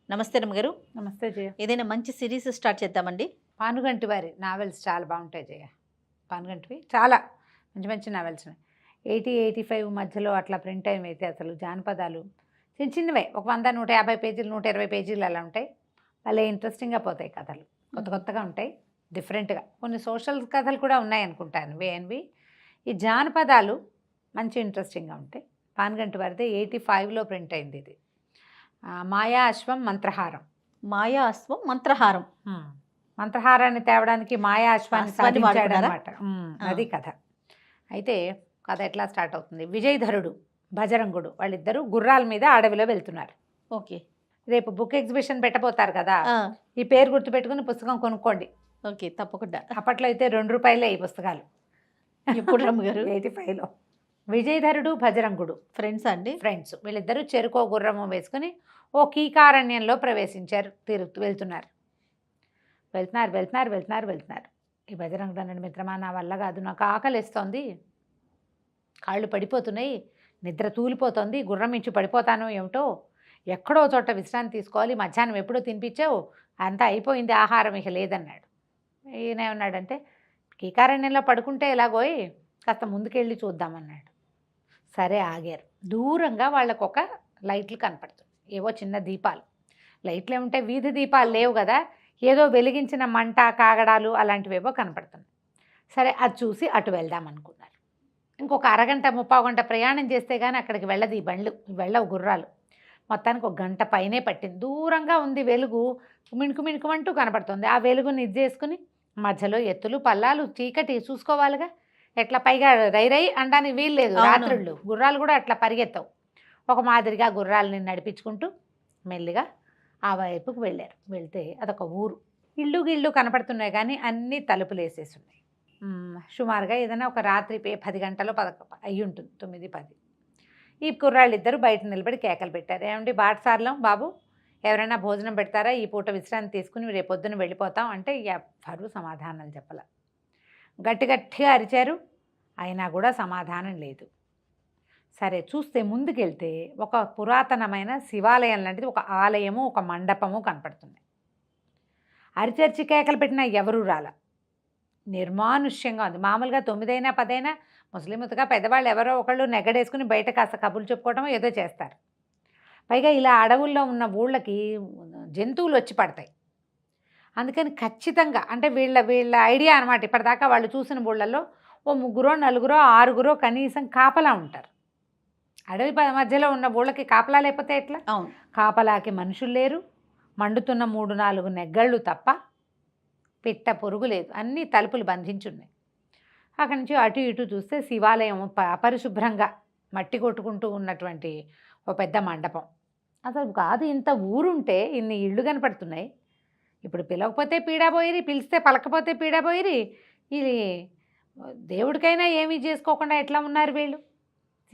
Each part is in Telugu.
నమస్తే రమ్మగారు. నమస్తే జయ. ఏదైనా మంచి సిరీస్ స్టార్ట్ చేద్దామండి. పానుగంటి వారి నావెల్స్ చాలా బాగుంటాయి జయ. పానుగంటివి చాలా మంచి మంచి నావెల్స్ ఉన్నాయి. 80-85 మధ్యలో అట్లా ప్రింట్ అయిన అయితే అసలు జానపదాలు చిన్న చిన్నవే, ఒక 100-150 పేజీలు 120 పేజీలు అలా ఉంటాయి. భలే ఇంట్రెస్టింగ్గా పోతాయి కథలు, కొత్త కొత్తగా ఉంటాయి, డిఫరెంట్గా. కొన్ని సోషల్ కథలు కూడా ఉన్నాయి అనుకుంటాను వేఎన్వి. ఈ జానపదాలు మంచి ఇంట్రెస్టింగ్గా ఉంటాయి. పానుగంటి వారిది 85లో ప్రింట్ అయింది ఇది. మాయా అశ్వం మంత్రహారం. మాయా అశ్వం మంత్రహారం. మంత్రహారాన్ని తేవడానికి మాయా అశ్వాన్ని అశ్వాన్ని సాధించాడనమాట. అది కథ. అయితే కథ ఎట్లా స్టార్ట్ అవుతుంది? విజయధరుడు, భజరంగుడు వాళ్ళిద్దరూ గుర్రాల మీద అడవిలో వెళ్తున్నారు. ఓకే. రేపు బుక్ ఎగ్జిబిషన్ పెట్టబోతారు కదా, ఆ, ఈ పేరు గుర్తుపెట్టుకుని పుస్తకం కొనుక్కోండి. ఓకే తప్పకుండా. అప్పట్లో అయితే ₹2 ఈ పుస్తకాలు. ఎప్పుడు రమ్మగారు? 85లో. విజయధరుడు భజరంగుడు ఫ్రెండ్స్ అండి? ఫ్రెండ్స్. వీళ్ళిద్దరూ చెరుకో గుర్రము వేసుకుని ఓ కీకారణ్యంలో ప్రవేశించారు. వెళ్తున్నారు. ఈ భజరంగుడు అన్నాడు, మిత్రమా నా వల్ల కాదు, నాకు ఆకలిస్తోంది, కాళ్ళు పడిపోతున్నాయి, నిద్ర తూలిపోతుంది, గుర్రం మించి పడిపోతాను ఏమిటో, ఎక్కడో చోట విశ్రాంతి తీసుకోవాలి, మధ్యాహ్నం ఎప్పుడో తినిపించావు, అంతా అయిపోయింది, ఆహారం ఇక లేదన్నాడు. ఈయన ఏమన్నాడంటే, కీకారణ్యంలో పడుకుంటే ఎలాగోయ్, కాస్త ముందుకెళ్ళి చూద్దామన్నాడు. సరే ఆగారు. దూరంగా వాళ్ళకు ఒక లైట్లు కనపడుతుంది, ఏవో చిన్న దీపాలు. లైట్లు ఏమంటే వీధి దీపాలు లేవు కదా, ఏదో వెలిగించిన మంట కాగడాలు అలాంటివేవో కనపడుతుంది. సరే అది చూసి అటు వెళ్దాం అనుకున్నారు. ఇంకొక అరగంట 30 గంట ప్రయాణం చేస్తే కానీ అక్కడికి వెళ్ళదు ఈ బండ్లు, వెళ్ళవు గుర్రాలు. మొత్తానికి 1 గంట పైనే పట్టింది. దూరంగా ఉంది వెలుగు, మిణుకుమంటూ కనపడుతుంది. ఆ వెలుగుని ఇది చేసుకుని మధ్యలో ఎత్తులు పల్లాలు చీకటి చూసుకోవాలిగా, ఎట్లా పైగా రై అనడానికి వీలు లేదు. రాత్రుళ్ళు గుర్రాలు కూడా అట్లా పరిగెత్తవు. ఒక మాదిరిగా గుర్రాలని నడిపించుకుంటూ మెల్లిగా ఆ వైపుకు వెళ్ళారు. వెళ్తే అదొక ఊరు. ఇళ్ళు కనపడుతున్నాయి కానీ అన్నీ తలుపులు వేసేసి ఉన్నాయి. సుమారుగా ఏదైనా ఒక రాత్రి 10 గంటలో 10 అయ్యి ఉంటుంది, 9-10. ఈ కుర్రాళ్ళు ఇద్దరు బయట నిలబడి కేకలు పెట్టారు. ఏమండి బాటసార్లం బాబు, ఎవరైనా భోజనం పెడతారా, ఈ పూట విశ్రాంతి తీసుకుని రేపొద్దున వెళ్ళిపోతాం అంటే ఎవ్వరూ సమాధానాలు చెప్పాల. గట్టిగా అరిచారు, అయినా కూడా సమాధానం లేదు. సరే చూస్తే ముందుకెళ్తే ఒక పురాతనమైన శివాలయం లాంటిది, ఒక ఆలయము, ఒక మండపము కనపడుతుంది. అరిచర్చి కేకలు పెట్టినా ఎవరూ రాల. నిర్మానుష్యంగా ఉంది. మామూలుగా 9 10 ముస్లింగా పెద్దవాళ్ళు ఎవరో ఒకళ్ళు నెగడేసుకుని బయట కాస్త కబుర్లు చెప్పుకోవటమో ఏదో చేస్తారు. పైగా ఇలా అడవుల్లో ఉన్న ఊళ్ళకి జంతువులు వచ్చి పడతాయి. అందుకని ఖచ్చితంగా అంటే వీళ్ళ ఐడియా అనమాట. ఇప్పటిదాకా వాళ్ళు చూసిన ఊళ్ళల్లో ఓ 3 4 6 కనీసం కాపలా ఉంటారు. అడవి మధ్యలో ఉన్న ఊళ్ళకి కాపలా లేకపోతే ఎట్లా? అవును. కాపలాకి మనుషులు లేరు, మండుతున్న 3-4 నెగ్గళ్ళు తప్ప పిట్ట పొరుగు లేదు, అన్నీ తలుపులు బంధించున్నాయి. అక్కడి నుంచి అటు ఇటు చూస్తే శివాలయం అపరిశుభ్రంగా మట్టి కొట్టుకుంటూ ఉన్నటువంటి ఒక పెద్ద మండపం. అసలు కాదు, ఇంత ఊరుంటే ఇన్ని ఇళ్ళు కనపడుతున్నాయి. ఇప్పుడు పిలవకపోతే పీడాపోయిరి, పిలిస్తే పలకపోతే పీడాపోయిరి. ఇది దేవుడికైనా ఏమీ చేసుకోకుండా ఎట్లా ఉన్నారు వీళ్ళు,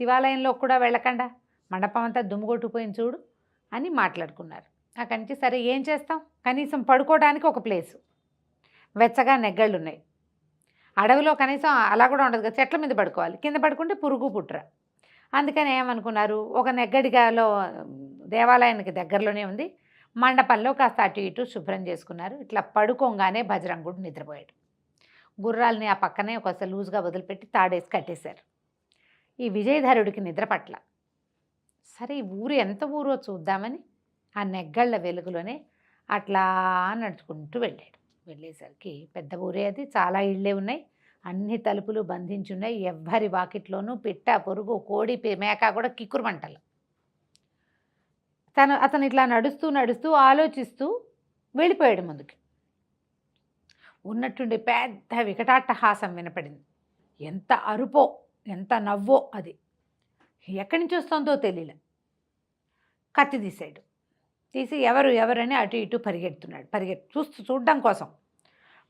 శివాలయంలో కూడా వెళ్ళకుండా మండపం అంతా దుమ్ము కొట్టుకుపోయింది చూడు అని మాట్లాడుకున్నారు. అక్కడి నుంచి సరే ఏం చేస్తాం, కనీసం పడుకోవడానికి ఒక ప్లేసు, వెచ్చగా నెగ్గళ్ళు ఉన్నాయి. అడవిలో కనీసం అలా కూడా ఉండదు కదా, చెట్ల మీద పడుకోవాలి, కింద పడుకుంటే పురుగు పుట్ర. అందుకని ఏమనుకున్నారు, ఒక నెగ్గడిగాలో దేవాలయానికి దగ్గరలోనే ఉంది మండపంలో కాస్త అటు ఇటు శుభ్రం చేసుకున్నారు. ఇట్లా పడుకోగానే భజరంగుడు నిద్రపోయాడు. గుర్రాలని ఆ పక్కనే ఒక లూజ్గా వదిలిపెట్టి తాడేసి కట్టేశారు. ఈ విజయధరుడికి నిద్ర పట్ల. సరే ఈ ఊరు ఎంత ఊరో చూద్దామని ఆ నెగ్గళ్ళ వెలుగులోనే అట్లా నడుచుకుంటూ వెళ్ళాడు. వెళ్ళేసరికి పెద్ద ఊరే అది, చాలా ఇళ్ళే ఉన్నాయి, అన్ని తలుపులు బంధించున్నాయి, ఎవ్వరి వాకిట్లోనూ పిట్ట పొరుగు కోడి మేక కూడా కిక్కురుమంటలు. అతను ఇట్లా నడుస్తూ ఆలోచిస్తూ వెళ్ళిపోయాడు ముందుకి. ఉన్నట్టుండి పెద్ద వికటాట్టహాసం వినపడింది. ఎంత అరుపో ఎంత నవ్వో అది, ఎక్కడి నుంచి వస్తుందో తెలియలే. కత్తి తీసి ఎవరని అటు ఇటు పరిగెడుతున్నాడు. చూడడం కోసం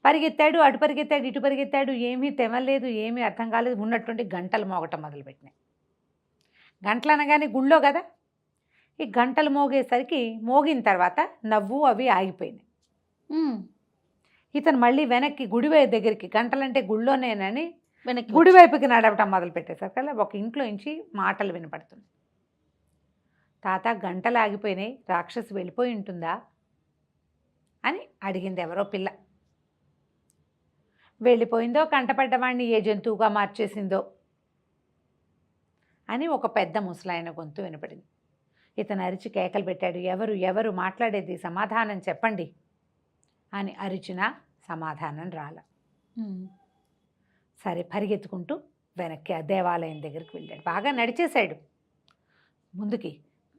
పరిగెత్తాడు, అటు పరిగెత్తాడు, ఇటు పరిగెత్తాడు, ఏమీ తెమలేదు, ఏమీ అర్థం కాలేదు. ఉన్నట్టుండి గంటలు మోగటం మొదలుపెట్టినాయి. గంటలు అనగానే గుళ్ళో కదా, ఈ గంటలు మోగిన తర్వాత నవ్వు అవి ఆగిపోయినాయి. ఇతను మళ్ళీ వెనక్కి గుడి దగ్గరికి, గంటలంటే గుళ్ళోనేనని వెనక్కి గుడి వైపుకి నడవటం మొదలు పెట్టేసరికి ఒక ఇంట్లో నుంచి మాటలు వినపడుతుంది. తాత గంటలు ఆగిపోయినాయి, రాక్షసి వెళ్ళిపోయి ఉంటుందా అని అడిగింది ఎవరో పిల్ల. వెళ్ళిపోయిందో, కంటపడ్డవాడిని ఏ జంతువుగా మార్చేసిందో అని ఒక పెద్ద ముసలాయన గొంతు వినపడింది. ఇతను అరిచి కేకలు పెట్టాడు, ఎవరు ఎవరు మాట్లాడేది, సమాధానం చెప్పండి అని అరిచినా సమాధానం రాల. సరే పరిగెత్తుకుంటూ వెనక్కి ఆ దేవాలయం దగ్గరికి వెళ్ళాడు. బాగా నడిచేశాడు ముందుకి.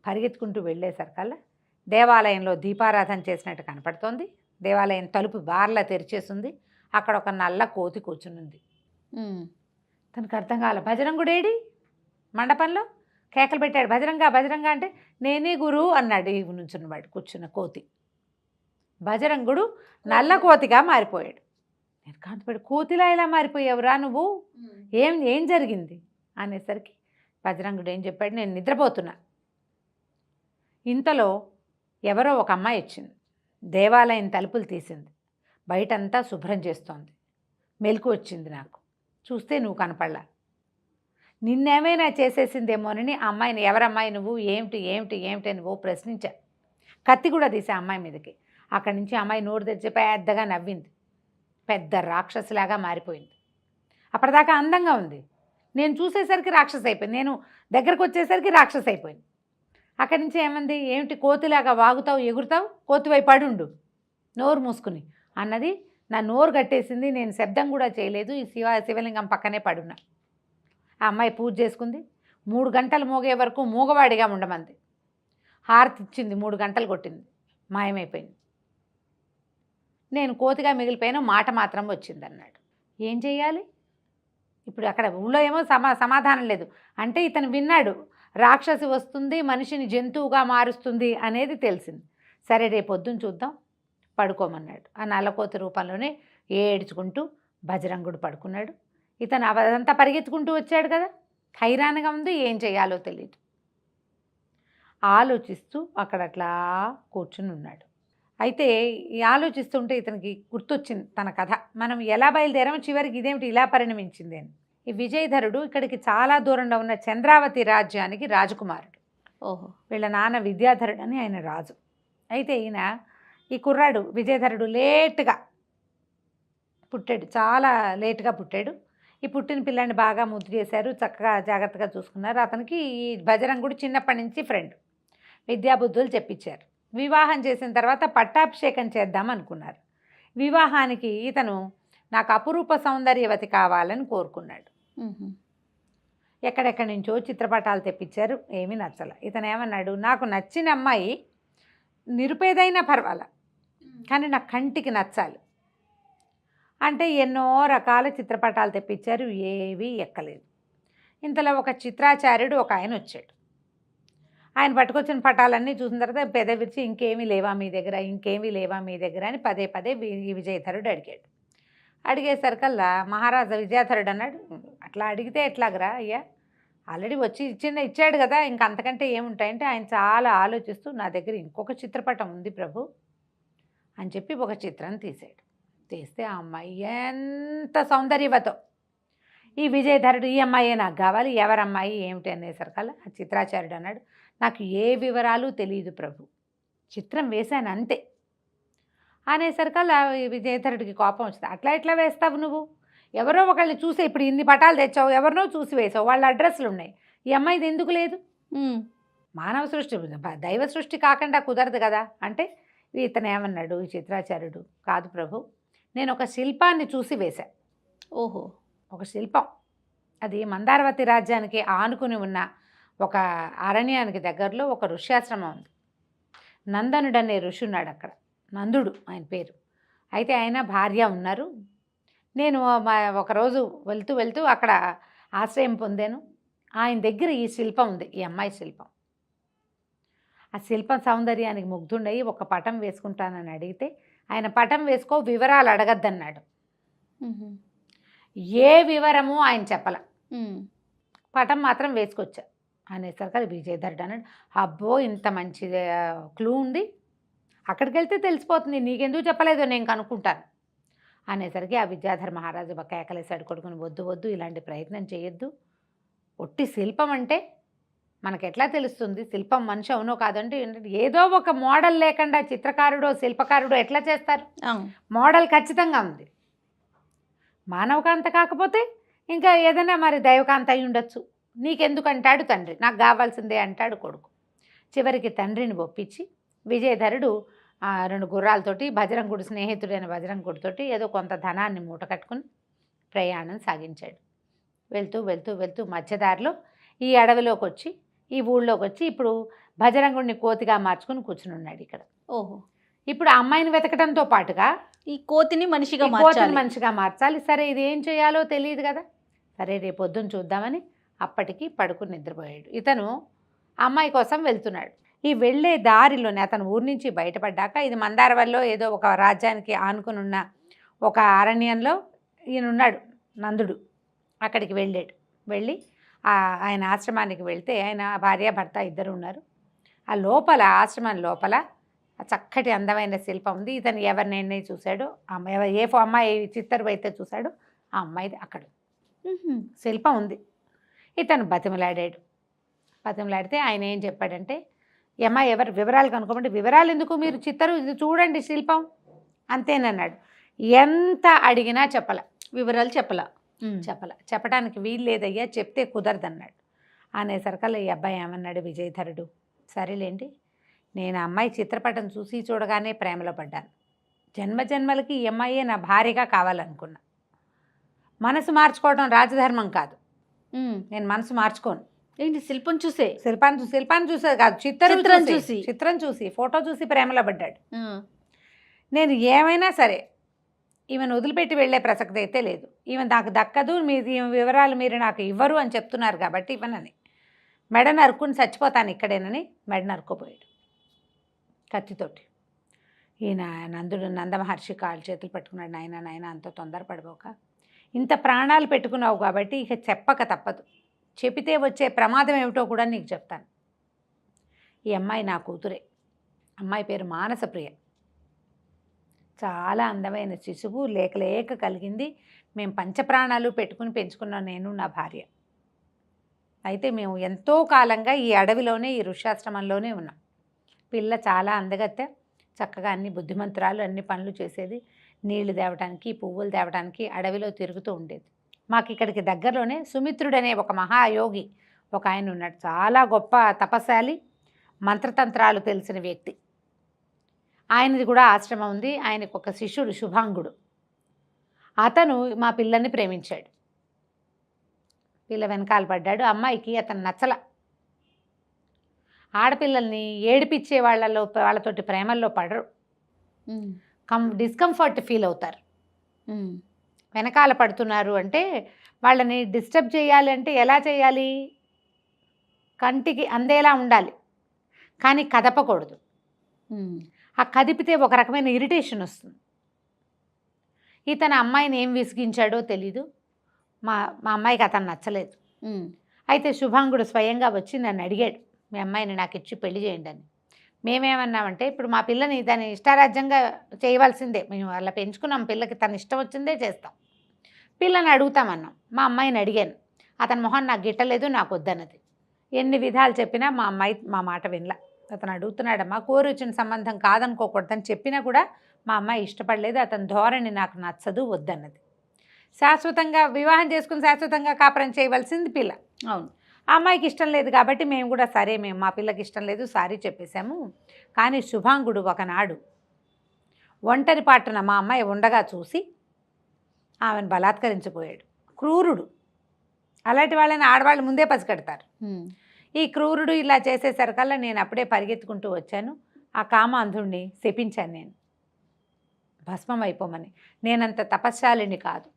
పరిగెత్తుకుంటూ వెళ్ళేసరికల్లా దేవాలయంలో దీపారాధన చేసినట్టు కనపడుతోంది. దేవాలయం తలుపు బార్లా తెరిచేసింది. అక్కడ ఒక నల్ల కోతి కూర్చునుంది. తనకు అర్థం కాల. భజరంగుడేడి మండపంలో కేకలు పెట్టాడు, భజరంగా భజరంగా అంటే నేనే గురువు అన్నాడు ఈ నుంచున్నవాడు కూర్చున్న కోతి. భజరంగుడు నల్ల కోతిగా మారిపోయాడు. నేను కాంతపడి, కోతిలా ఇలా మారిపోయావురా నువ్వు, ఏం జరిగింది అనేసరికి భజరంగుడు ఏం చెప్పాడు, నేను నిద్రపోతున్నా. ఇంతలో ఎవరో ఒక అమ్మాయి వచ్చింది. దేవాలయం తలుపులు తీసింది. బయటంతా శుభ్రం చేస్తోంది. మెలకు వచ్చింది నాకు. చూస్తే నువ్వు కనపడలా. నిన్నేమైనా చేసేసిందేమోనని ఆ అమ్మాయిని, ఎవరమ్మాయి నువ్వు, ఏమిటి ఏమిటి ఏమిటి అని ఓ ప్రశ్నించా. కత్తి కూడా తీసా అమ్మాయి మీదకి. అక్కడి నుంచి అమ్మాయి నోరు తెరిచి పెద్దగా నవ్వింది. పెద్ద రాక్షసిలాగా మారిపోయింది. అప్పటిదాకా అందంగా ఉంది. నేను చూసేసరికి రాక్షసి అయిపోయింది. నేను దగ్గరకు వచ్చేసరికి రాక్షసి అయిపోయింది. అక్కడి నుంచి ఏమంది, ఏమిటి కోతిలాగా వాగుతావు, ఎగురుతావు, కోతివై పడుండు నోరు మూసుకుని అన్నది. నా నోరు కట్టేసింది. నేను శబ్దం కూడా చేయలేదు. ఈ శివలింగం పక్కనే పడున్నా. ఆ అమ్మాయి పూజ చేసుకుంది. 3 గంటలు మోగే వరకు మూగవాడిగా ఉండమంది. హారతి ఇచ్చింది. 3 గంటలు కొట్టింది. మాయమైపోయింది. నేను కోతిగా మిగిలిపోయాను, మాట మాత్రం వచ్చింది అన్నాడు. ఏం చెయ్యాలి ఇప్పుడు? అక్కడ ఊళ్ళో ఏమో సమాధానం లేదు. అంటే ఇతను విన్నాడు, రాక్షసి వస్తుంది, మనిషిని జంతువుగా మారుస్తుంది అనేది తెలిసింది. సరే రేపు పొద్దున్న చూద్దాం, పడుకోమన్నాడు. ఆ నల్లకోతి రూపంలోనే ఏడ్చుకుంటూ భజరంగుడు పడుకున్నాడు. ఇతను అదంతా పరిగెత్తుకుంటూ వచ్చాడు కదా, హైరాణగా ఉంది, ఏం చేయాలో తెలియదు. ఆలోచిస్తూ అక్కడ అట్లా కూర్చుని ఉన్నాడు. అయితే ఈ ఆలోచిస్తుంటే ఇతనికి గుర్తొచ్చింది తన కథ. మనం ఎలా బయలుదేరామో చివరికి ఇదేమిటి ఇలా పరిణమించింది అని. ఈ విజయధరుడు ఇక్కడికి చాలా దూరంలో ఉన్న చంద్రావతి రాజ్యానికి రాజకుమారుడు. ఓహో. వీళ్ళ నాన్న విద్యాధరుడు అని ఆయన రాజు. అయితే ఈ కుర్రాడు విజయధరుడు లేటుగా పుట్టాడు, చాలా లేటుగా పుట్టాడు. ఈ పుట్టిన పిల్లాన్ని బాగా ముద్దు చేశారు, చక్కగా జాగ్రత్తగా చూసుకున్నారు. అతనికి ఈ భజరంగుడు చిన్నప్పటి నుంచి ఫ్రెండ్. విద్యాబుద్ధులు చెప్పించారు. వివాహం చేసిన తర్వాత పట్టాభిషేకం చేద్దాం అనుకున్నారు. వివాహానికి ఇతను నాకు అపురూప సౌందర్యవతి కావాలని కోరుకున్నాడు. ఎక్కడెక్కడి నుంచో చిత్రపటాలు తెప్పించారు, ఏమీ నచ్చల. ఇతను ఏమన్నాడు, నాకు నచ్చిన అమ్మాయి నిరుపేదైనా పర్వాలా, కానీ నా కంటికి నచ్చాలి అంటే ఎన్నో రకాల చిత్రపటాలు తెప్పించారు, ఏవీ ఎక్కలేదు. ఇంతలో ఒక చిత్రాచార్యుడు ఒక ఆయన వచ్చాడు. ఆయన పట్టుకొచ్చిన పటాలన్నీ చూసిన తర్వాత పెద విరిచి, ఇంకేమీ లేవా మీ దగ్గర, ఇంకేమీ లేవా మీ దగ్గర అని పదే పదే విజయధరుడు అడిగాడు. అడిగేసరికల్లా మహారాజా విజయధరుడు అన్నాడు, అట్లా అడిగితే ఎట్లాగరా అయ్యా, ఆల్రెడీ వచ్చి ఇచ్చాడు కదా, ఇంకా అంతకంటే ఏముంటాయంటే ఆయన చాలా ఆలోచిస్తూ, నా దగ్గర ఇంకొక చిత్రపటం ఉంది ప్రభు అని చెప్పి ఒక చిత్రం తీసాడు. తీస్తే ఆ అమ్మాయి ఎంత సౌందర్యవతో. ఈ విజయధరుడు, ఈ అమ్మాయే నాకు కావాలి, ఎవరమ్మాయి ఏమిటి అనేసరికల్లా ఆ చిత్రాచార్యుడు అన్నాడు, నాకు ఏ వివరాలు తెలియదు ప్రభు, చిత్రం వేశాను అంతే అనేసరికల్లా విజయధరుడికి కోపం వచ్చింది. అట్లా ఎట్లా వేస్తావు నువ్వు, ఎవరో ఒకళ్ళని చూసే, ఇప్పుడు ఇన్ని పటాలు తెచ్చావు, ఎవరినో చూసి వేసావు, వాళ్ళ అడ్రస్లు ఉన్నాయి, ఈ అమ్మాయిది ఎందుకు లేదు? మానవ సృష్టి, దైవ సృష్టి కాకుండా కుదరదు కదా అంటే ఇతను ఏమన్నాడు ఈ చిత్రాచార్యుడు, కాదు ప్రభు, నేను ఒక శిల్పాన్ని చూసి వేశా. ఓహో. ఒక శిల్పం, అది మందారవతి రాజ్యానికి ఆనుకుని ఉన్న ఒక అరణ్యానికి దగ్గరలో ఒక ఋష్యాశ్రమం ఉంది. నందనుడు అనే ఋషి ఉన్నాడు అక్కడ, నందుడు ఆయన పేరు. అయితే ఆయన భార్య ఉన్నారు. నేను ఒకరోజు వెళ్తూ అక్కడ ఆశ్రయం పొందాను. ఆయన దగ్గర ఈ శిల్పం ఉంది, ఈ అమ్మాయి శిల్పం. ఆ శిల్పం సౌందర్యానికి ముగ్ధుండయి ఒక పటం వేసుకుంటానని అడిగితే ఆయన పటం వేసుకో, వివరాలు అడగద్దన్నాడు. ఏ వివరము ఆయన చెప్పల, పటం మాత్రం వేసుకొచ్చా అనేసరికి అది విజయధరుడు అన్నాడు, అబ్బో ఇంత మంచి క్లూ ఉంది, అక్కడికి వెళ్తే తెలిసిపోతుంది, నీకెందుకు చెప్పలేదో నేను కనుక్కుంటాను అనేసరికి ఆ విద్యాధర మహారాజు కేకలేసాడు కొడుకుని, వద్దు వద్దు, ఇలాంటి ప్రయత్నం చేయొద్దు, ఒట్టి శిల్పం అంటే మనకు ఎట్లా తెలుస్తుంది శిల్పం మనిషి అవునో కాదంటే ఏదో ఒక మోడల్ లేకుండా చిత్రకారుడో శిల్పకారుడో ఎట్లా చేస్తారు? మోడల్ ఖచ్చితంగా ఉంది. మానవకాంత కాకపోతే ఇంకా ఏదైనా మరి దైవకాంత అయి ఉండొచ్చు. నీకెందుకు అంటాడు తండ్రి, నాకు కావాల్సిందే అంటాడు కొడుకు. చివరికి తండ్రిని ఒప్పించి విజయధరుడు 2 గుర్రాలతోటి బజరంగుడు స్నేహితుడైన బజరంగుడితోటి ఏదో కొంత ధనాన్ని మూట కట్టుకుని ప్రయాణం సాగించాడు. వెళ్తూ వెళ్తూ వెళ్తూ మధ్యదారిలో ఈ అడవిలోకి వచ్చి ఈ ఊళ్ళోకి వచ్చి ఇప్పుడు బజరంగుడిని కోతిగా మార్చుకుని కూర్చుని ఉన్నాడు ఇక్కడ. ఓహో, ఇప్పుడు ఆ అమ్మాయిని వెతకడంతో పాటుగా ఈ కోతిని మనిషిగా మనిషిగా మార్చాలి. సరే ఇది ఏం చేయాలో తెలియదు కదా, సరే రేపు పొద్దున్న చూద్దామని అప్పటికి పడుకుని నిద్రపోయాడు. ఇతను అమ్మాయి కోసం వెళ్తున్నాడు. ఈ వెళ్ళే దారిలోనే అతను ఊరి నుంచి బయటపడ్డాక ఇది మందారవల్లో ఏదో ఒక రాజ్యానికి ఆనుకుని ఉన్న ఒక అరణ్యంలో ఈయనున్నాడు నందుడు. అక్కడికి వెళ్ళాడు. వెళ్ళి ఆయన ఆశ్రమానికి వెళ్తే ఆయన భార్య భర్త ఇద్దరు ఉన్నారు. ఆ లోపల ఆశ్రమం లోపల చక్కటి అందమైన శిల్పం ఉంది. ఇతను ఎవరినైనా చూశాడో ఏ అమ్మాయి చిత్తరు అయితే చూశాడో ఆ అమ్మాయిది అక్కడ శిల్పం ఉంది. ఇతను బతిమలాడాడు. బతిమలాడితే ఆయన ఏం చెప్పాడంటే, ఈ అమ్మాయి ఎవరు వివరాలు కనుక్కోమంటే, వివరాలు ఎందుకు, మీరు చిత్తరు ఇది చూడండి శిల్పం అంతేనన్నాడు. ఎంత అడిగినా వివరాలు చెప్పడానికి వీలు లేదయ్యా, చెప్తే కుదరదన్నాడు. అనేసరికల్లా ఈ అబ్బాయి ఏమన్నాడు విజయధరుడు, సరేలేండి నేను అమ్మాయి చిత్రపటం చూసి చూడగానే ప్రేమలో పడ్డాను. జన్మజన్మలకి ఈ అమ్మాయే నా భార్యగా కావాలనుకున్నా. మనసు మార్చుకోవడం రాజధర్మం కాదు. నేను మనసు మార్చుకోను. ఏంటి శిల్పం చూసే? శిల్పాన్ని చూసే కాదు, చిత్రం చూసి ఫోటో చూసి ప్రేమలో పడ్డాడు. నేను ఏమైనా సరే ఈమెను వదిలిపెట్టి వెళ్ళే ప్రసక్తి అయితే లేదు. ఈమె నాకు దక్కదు, మీ వివరాలు మీరు నాకు ఇవ్వరు అని చెప్తున్నారు కాబట్టి ఇవ్వనని మెడ నరుక్కుని చచ్చిపోతాను ఇక్కడేనని మెడ నరుక్కుపోయాడు కత్తితోటి. ఈయన నందమహర్షి కాళ్ళు చేతులు పట్టుకున్నాడు. నాయన అంత తొందరపడిపోక, ఇంత ప్రాణాలు పెట్టుకున్నావు కాబట్టి ఇక చెప్పక తప్పదు. చెబితే వచ్చే ప్రమాదం ఏమిటో కూడా నీకు చెప్తాను. ఈ అమ్మాయి నా కూతురే. అమ్మాయి పేరు మానసప్రియ. చాలా అందమైన శిశువు లేక కలిగింది. మేము పంచప్రాణాలు పెట్టుకుని పెంచుకున్నాం నేను నా భార్య. అయితే మేము ఎంతో కాలంగా ఈ అడవిలోనే ఈ ఋష్యాశ్రమంలోనే ఉన్నాం. పిల్ల చాలా అందగత్తె, చక్కగా అన్ని బుద్ధిమంతురాలు, అన్ని పనులు చేసేది. నీళ్లు తేవడానికి పువ్వులు తేవడానికి అడవిలో తిరుగుతూ ఉండేది. మాకు ఇక్కడికి దగ్గరలోనే సుమిత్రుడనే ఒక మహాయోగి ఒక ఆయన ఉన్నాడు. చాలా గొప్ప తపశాలి, మంత్రతంత్రాలు తెలిసిన వ్యక్తి. ఆయనది కూడా ఆశ్రమం ఉంది. ఆయనకు ఒక శిష్యుడు శుభాంగుడు. అతను మా పిల్లని ప్రేమించాడు. పిల్ల వెనకాల పడ్డాడు. అమ్మాయికి అతను నచ్చల. ఆడపిల్లల్ని ఏడిపించే వాళ్ళతోటి ప్రేమల్లో పడరు, డిస్కంఫర్ట్ ఫీల్ అవుతారు. వెనకాల పడుతున్నారు అంటే వాళ్ళని డిస్టర్బ్ చేయాలి అంటే ఎలా చేయాలి? కంటికి అందేలా ఉండాలి, కానీ కదపకూడదు. ఆ కదిపితే ఒక రకమైన ఇరిటేషన్ వస్తుంది. ఇతను అమ్మాయిని ఏం విసిగించాడో తెలీదు. మా అమ్మాయికి అతను నచ్చలేదు. అయితే శుభాంగుడు స్వయంగా వచ్చి నన్ను అడిగాడు, మీ అమ్మాయిని నాకు ఇచ్చి పెళ్లి చేయండి అని. మేమేమన్నామంటే, ఇప్పుడు మా పిల్లని దాన్ని ఇష్టారాజ్యంగా చేయవలసిందే, మేము అలా పెంచుకున్నాం, పిల్లకి తన ఇష్టం వచ్చిందే చేస్తాం, పిల్లని అడుగుతామన్నాం. మా అమ్మాయిని అడిగాను. అతని మొహం నాకు గిట్టలేదు, నాకు వద్దన్నది. ఎన్ని విధాలు చెప్పినా మా అమ్మాయి మా మాట వినలా. అతను అడుగుతున్నాడమ్మా, కోరిచ్చిన సంబంధం కాదనుకోకూడదని చెప్పినా కూడా మా అమ్మాయి ఇష్టపడలేదు. అతని ధోరణి నాకు నచ్చదు, వద్దన్నది. శాశ్వతంగా వివాహం చేసుకుని శాశ్వతంగా కాపురం చేయవలసింది పిల్ల. అవును, ఆ అమ్మాయికి ఇష్టం లేదు కాబట్టి మేము కూడా సరే, మేము మా పిల్లకి ఇష్టం లేదు సారీ చెప్పేశాము. కానీ శుభాంగుడు ఒకనాడు ఒంటరి పాటున మా అమ్మాయి ఉండగా చూసి ఆమెను బలాత్కరించిపోయాడు. క్రూరుడు. అలాంటి వాళ్ళని ఆడవాళ్ళు ముందే పసిగడతారు. ఈ క్రూరుడు ఇలా చేసేసరికల్లా నేను అప్పుడే పరిగెత్తుకుంటూ వచ్చాను. ఆ కామాంధుడిని శపించాను, నేను భస్మం అయిపోమని. నేనంత తపశ్శాలిని కాదు,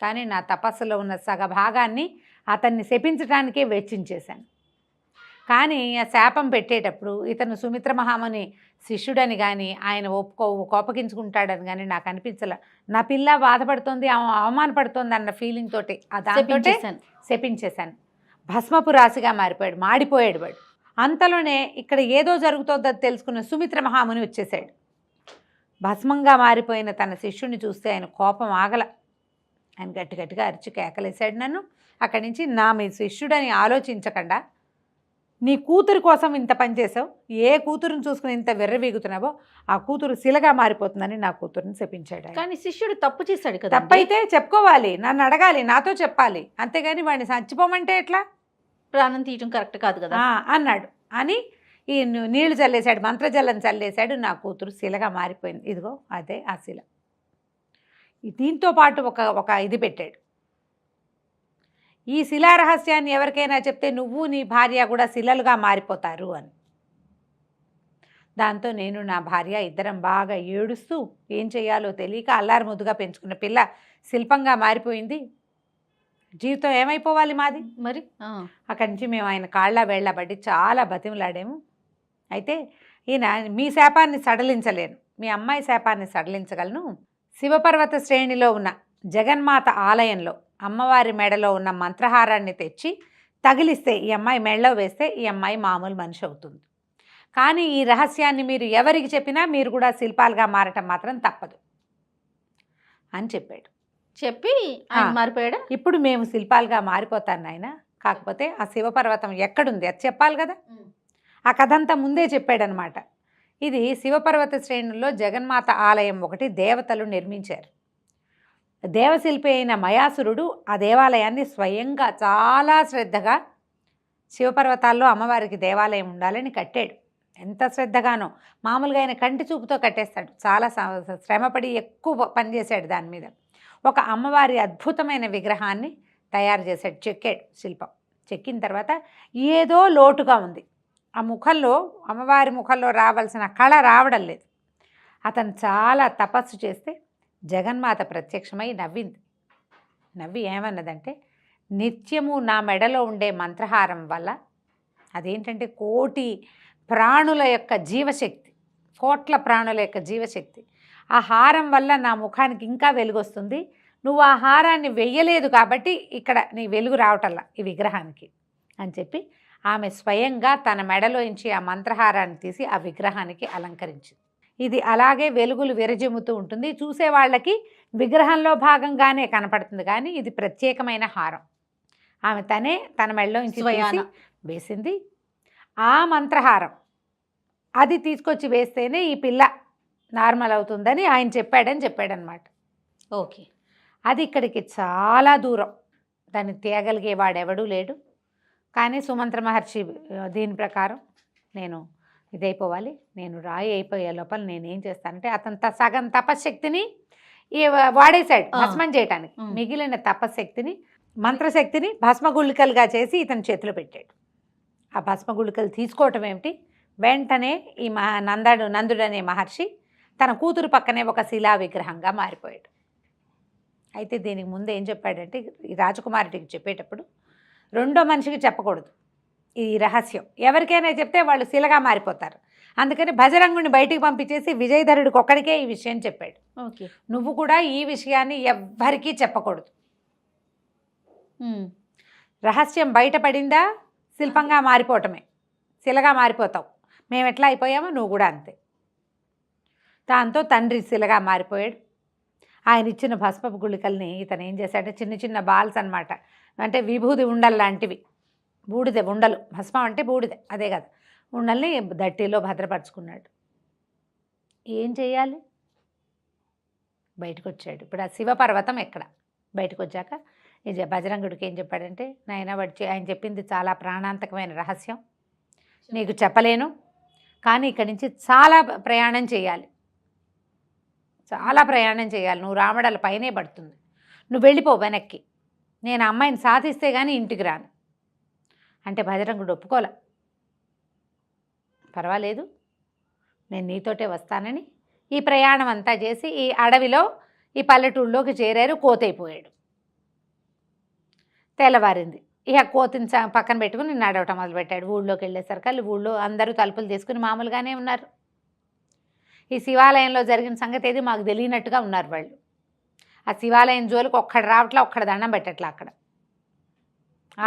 కానీ నా తపస్సులో ఉన్న సగభాగాన్ని అతన్ని శపించడానికే వెచ్చించేశాను. కానీ ఆ శాపం పెట్టేటప్పుడు ఇతను సుమిత్ర మహాముని శిష్యుడని కానీ ఆయన కోపగించుకుంటాడని కానీ నాకు అనిపించలే. నా పిల్ల బాధపడుతోంది, అవమానపడుతోంది అన్న ఫీలింగ్ తోటి దాంతో శపించేశాను. భస్మపు రాశిగా మారిపోయాడు, మాడిపోయాడు వాడు. అంతలోనే ఇక్కడ ఏదో జరుగుతుందని తెలుసుకున్న సుమిత్ర మహాముని వచ్చేసాడు. భస్మంగా మారిపోయిన తన శిష్యుని చూస్తే ఆయన కోపం ఆగల. ఆయన గట్టిగా అరిచి కేకలేశాడు నన్ను. అక్కడి నుంచి నా మీ శిష్యుడని ఆలోచించకుండా నీ కూతురు కోసం ఇంత పని చేసావు, ఏ కూతురుని చూసుకుని ఇంత వెర్రవీగుతున్నావో ఆ కూతురు శిలగా మారిపోతుందని నా కూతురుని శపించాడు ఆయన. కానీ శిష్యుడు తప్పు చేశాడు కదా. తప్పైతే చెప్పుకోవాలి, నన్ను అడగాలి, నాతో చెప్పాలి, అంతేగాని వాడిని చచ్చిపోమంటే ఎట్లా? ప్రాణం తీయటం కరెక్ట్ కాదు కదా అన్నాడు అని ఈ నీళ్లు చల్లేశాడు, మంత్రజల్లం చల్లేశాడు. నా కూతురు శిలగా మారిపోయింది. ఇదిగో అదే ఆ శిల. దీంతో పాటు ఒక ఇది పెట్టాడు. ఈ శిలా రహస్యాన్ని ఎవరికైనా చెప్తే నువ్వు నీ భార్య కూడా శిలలుగా మారిపోతారు అని. దాంతో నేను నా భార్య ఇద్దరం బాగా ఏడుస్తూ ఏం చేయాలో తెలియక అల్లారు ముద్దుగా పెంచుకున్న పిల్ల శిల్పంగా మారిపోయింది. జీవితం ఏమైపోవాలి మాది మరి. అక్కడి నుంచి మేము ఆయన కాళ్ళ వేళ్ళబడి చాలా బతిమలాడాము. అయితే ఈయన మీ శాపాన్ని సడలించలేను, మీ అమ్మాయి శాపాన్ని సడలించగలను. శివపర్వత శ్రేణిలో ఉన్న జగన్మాత ఆలయంలో అమ్మవారి మెడలో ఉన్న మంత్రహారాన్ని తెచ్చి తగిలిస్తే, ఈ అమ్మాయి మెడలో వేస్తే ఈ అమ్మాయి మామూలు మనిషి అవుతుంది. కానీ ఈ రహస్యాన్ని మీరు ఎవరికి చెప్పినా మీరు కూడా శిల్పాలుగా మారటం మాత్రం తప్పదు అని చెప్పాడు. చెప్పి ఆయన మారిపోయాడా? ఇప్పుడు మేము శిల్పాలుగా మారిపోతాను నాయన, కాకపోతే ఆ శివపర్వతం ఎక్కడుంది అది చెప్పాలి కదా. ఆ కథ అంతా ముందే చెప్పాడనమాట. ఇది శివపర్వత శ్రేణుల్లో జగన్మాత ఆలయం ఒకటి దేవతలు నిర్మించారు. దేవశిల్పి అయిన మయాసురుడు ఆ దేవాలయాన్ని స్వయంగా చాలా శ్రద్ధగా శివపర్వతాల్లో అమ్మవారికి దేవాలయం ఉండాలని కట్టాడు. ఎంత శ్రద్ధగానో, మామూలుగా ఆయన కంటి చూపుతో కట్టేస్తాడు. చాలా శ్రమపడి ఎక్కువ పనిచేశాడు దాని మీద. ఒక అమ్మవారి అద్భుతమైన విగ్రహాన్ని తయారు చేశాడు, చెక్కాడు శిల్పం. చెక్కిన తర్వాత ఏదో లోటుగా ఉంది. ఆ ముఖంలో, అమ్మవారి ముఖంలో రావాల్సిన కళ రావడం లేదు. అతను చాలా తపస్సు చేస్తే జగన్మాత ప్రత్యక్షమై నవ్వింది. నవ్వి ఏమన్నదంటే, నిత్యము నా మెడలో ఉండే మంత్రహారం వల్ల, అదేంటంటే కోటి ప్రాణుల యొక్క జీవశక్తి, కోట్ల ప్రాణుల యొక్క జీవశక్తి, ఆ హారం వల్ల నా ముఖానికి ఇంకా వెలుగు వస్తుంది. నువ్వు ఆ హారాన్ని వెయ్యలేదు కాబట్టి ఇక్కడ నీ వెలుగు రావటల్లా ఈ విగ్రహానికి అని చెప్పి ఆమె స్వయంగా తన మెడలోంచి ఆ మంత్రహారాన్ని తీసి ఆ విగ్రహానికి అలంకరించింది. ఇది అలాగే వెలుగులు విరజిమ్ముతూ ఉంటుంది. చూసే వాళ్ళకి విగ్రహంలో భాగంగానే కనపడుతుంది, కానీ ఇది ప్రత్యేకమైన హారం. ఆమె తన మెడలోంచి తీసి వేసింది. ఆ మంత్రహారం అది తీసుకొచ్చి వేస్తేనే ఈ పిల్ల నార్మల్ అవుతుందని ఆయన చెప్పాడనమాట. ఓకే. అది ఇక్కడికి చాలా దూరం, దాన్ని తేగలిగేవాడెవడూ లేడు. కానీ సుమంత్ర మహర్షి దీని ప్రకారం నేను ఇదైపోవాలి, నేను రాయి అయిపోయే లోపల నేనేం చేస్తానంటే, అతను సగం తపశ్శక్తిని వాడేశాడు భస్మం చేయటానికి. మిగిలిన తపశ్శక్తిని, మంత్రశక్తిని భస్మగుళికలుగా చేసి ఇతని చేతిలో పెట్టాడు. ఆ భస్మగుళికలు తీసుకోవటం ఏమిటి, వెంటనే ఈ నందుడు అనే మహర్షి తన కూతురు పక్కనే ఒక శిలా విగ్రహంగా మారిపోయాడు. అయితే దీనికి ముందు ఏం చెప్పాడంటే, ఈ రాజకుమారుడికి చెప్పేటప్పుడు రెండో మనిషికి చెప్పకూడదు ఈ రహస్యం. ఎవరికైనా చెప్తే వాళ్ళు శిలగా మారిపోతారు. అందుకని భజరంగుని బయటికి పంపించేసి విజయధరుడికి ఒక్కడికే ఈ విషయం చెప్పాడు. ఓకే. నువ్వు కూడా ఈ విషయాన్ని ఎవ్వరికీ చెప్పకూడదు. రహస్యం బయటపడిందా శిల్పంగా మారిపోవటమే, శిలగా మారిపోతావు. మేము ఎట్లా అయిపోయామో నువ్వు కూడా అంతే. దాంతో తండ్రి శిలగా మారిపోయాడు. ఆయన ఇచ్చిన భస్మపు గుళికల్ని ఇతను ఏం చేశాడంటే, చిన్న చిన్న బాల్స్ అనమాట, అంటే విభూది ఉండలు లాంటివి, బూడిద ఉండలు, భస్మం అంటే బూడిద, అదే కదా, ఉండల్ని దట్టిలో భద్రపరుచుకున్నాడు. ఏం చేయాలి, బయటకు వచ్చాడు. ఇప్పుడు ఆ శివపర్వతం ఎక్కడ, బయటకు వచ్చాక బజరంగుడికి ఏం చెప్పాడంటే, నాయన ఆయన చెప్పింది చాలా ప్రాణాంతకమైన రహస్యం, నీకు చెప్పలేను, కానీ ఇక్కడి నుంచి చాలా ప్రయాణం చేయాలి, చాలా ప్రయాణం చేయాలి, నువ్వు రామడల పైనే పడుతుంది, నువ్వు వెళ్ళిపో వెనక్కి, నేను అమ్మాయిని సాధిస్తే కానీ ఇంటికి రాను అంటే బజరంగుడు ఒప్పుకోలే. పర్వాలేదు, నేను నీతోటే వస్తానని ఈ ప్రయాణం అంతా చేసి ఈ అడవిలో ఈ పల్లెటూళ్ళలోకి చేరారు. కోతైపోయాడు. తెల్లవారింది. ఇక కోతిని పక్కన పెట్టుకుని నడవటం మొదలుపెట్టాడు. ఊళ్ళోకి వెళ్ళేసరికి ఊళ్ళో అందరూ తలుపులు తీసుకుని మామూలుగానే ఉన్నారు. ఈ శివాలయంలో జరిగిన సంగతి ఏది మాకు తెలియనట్టుగా ఉన్నారు వాళ్ళు. ఆ శివాలయం జోలికి ఒక్కడు రావట్లా, ఒక్కడు దండం పెట్టట్లా. అక్కడ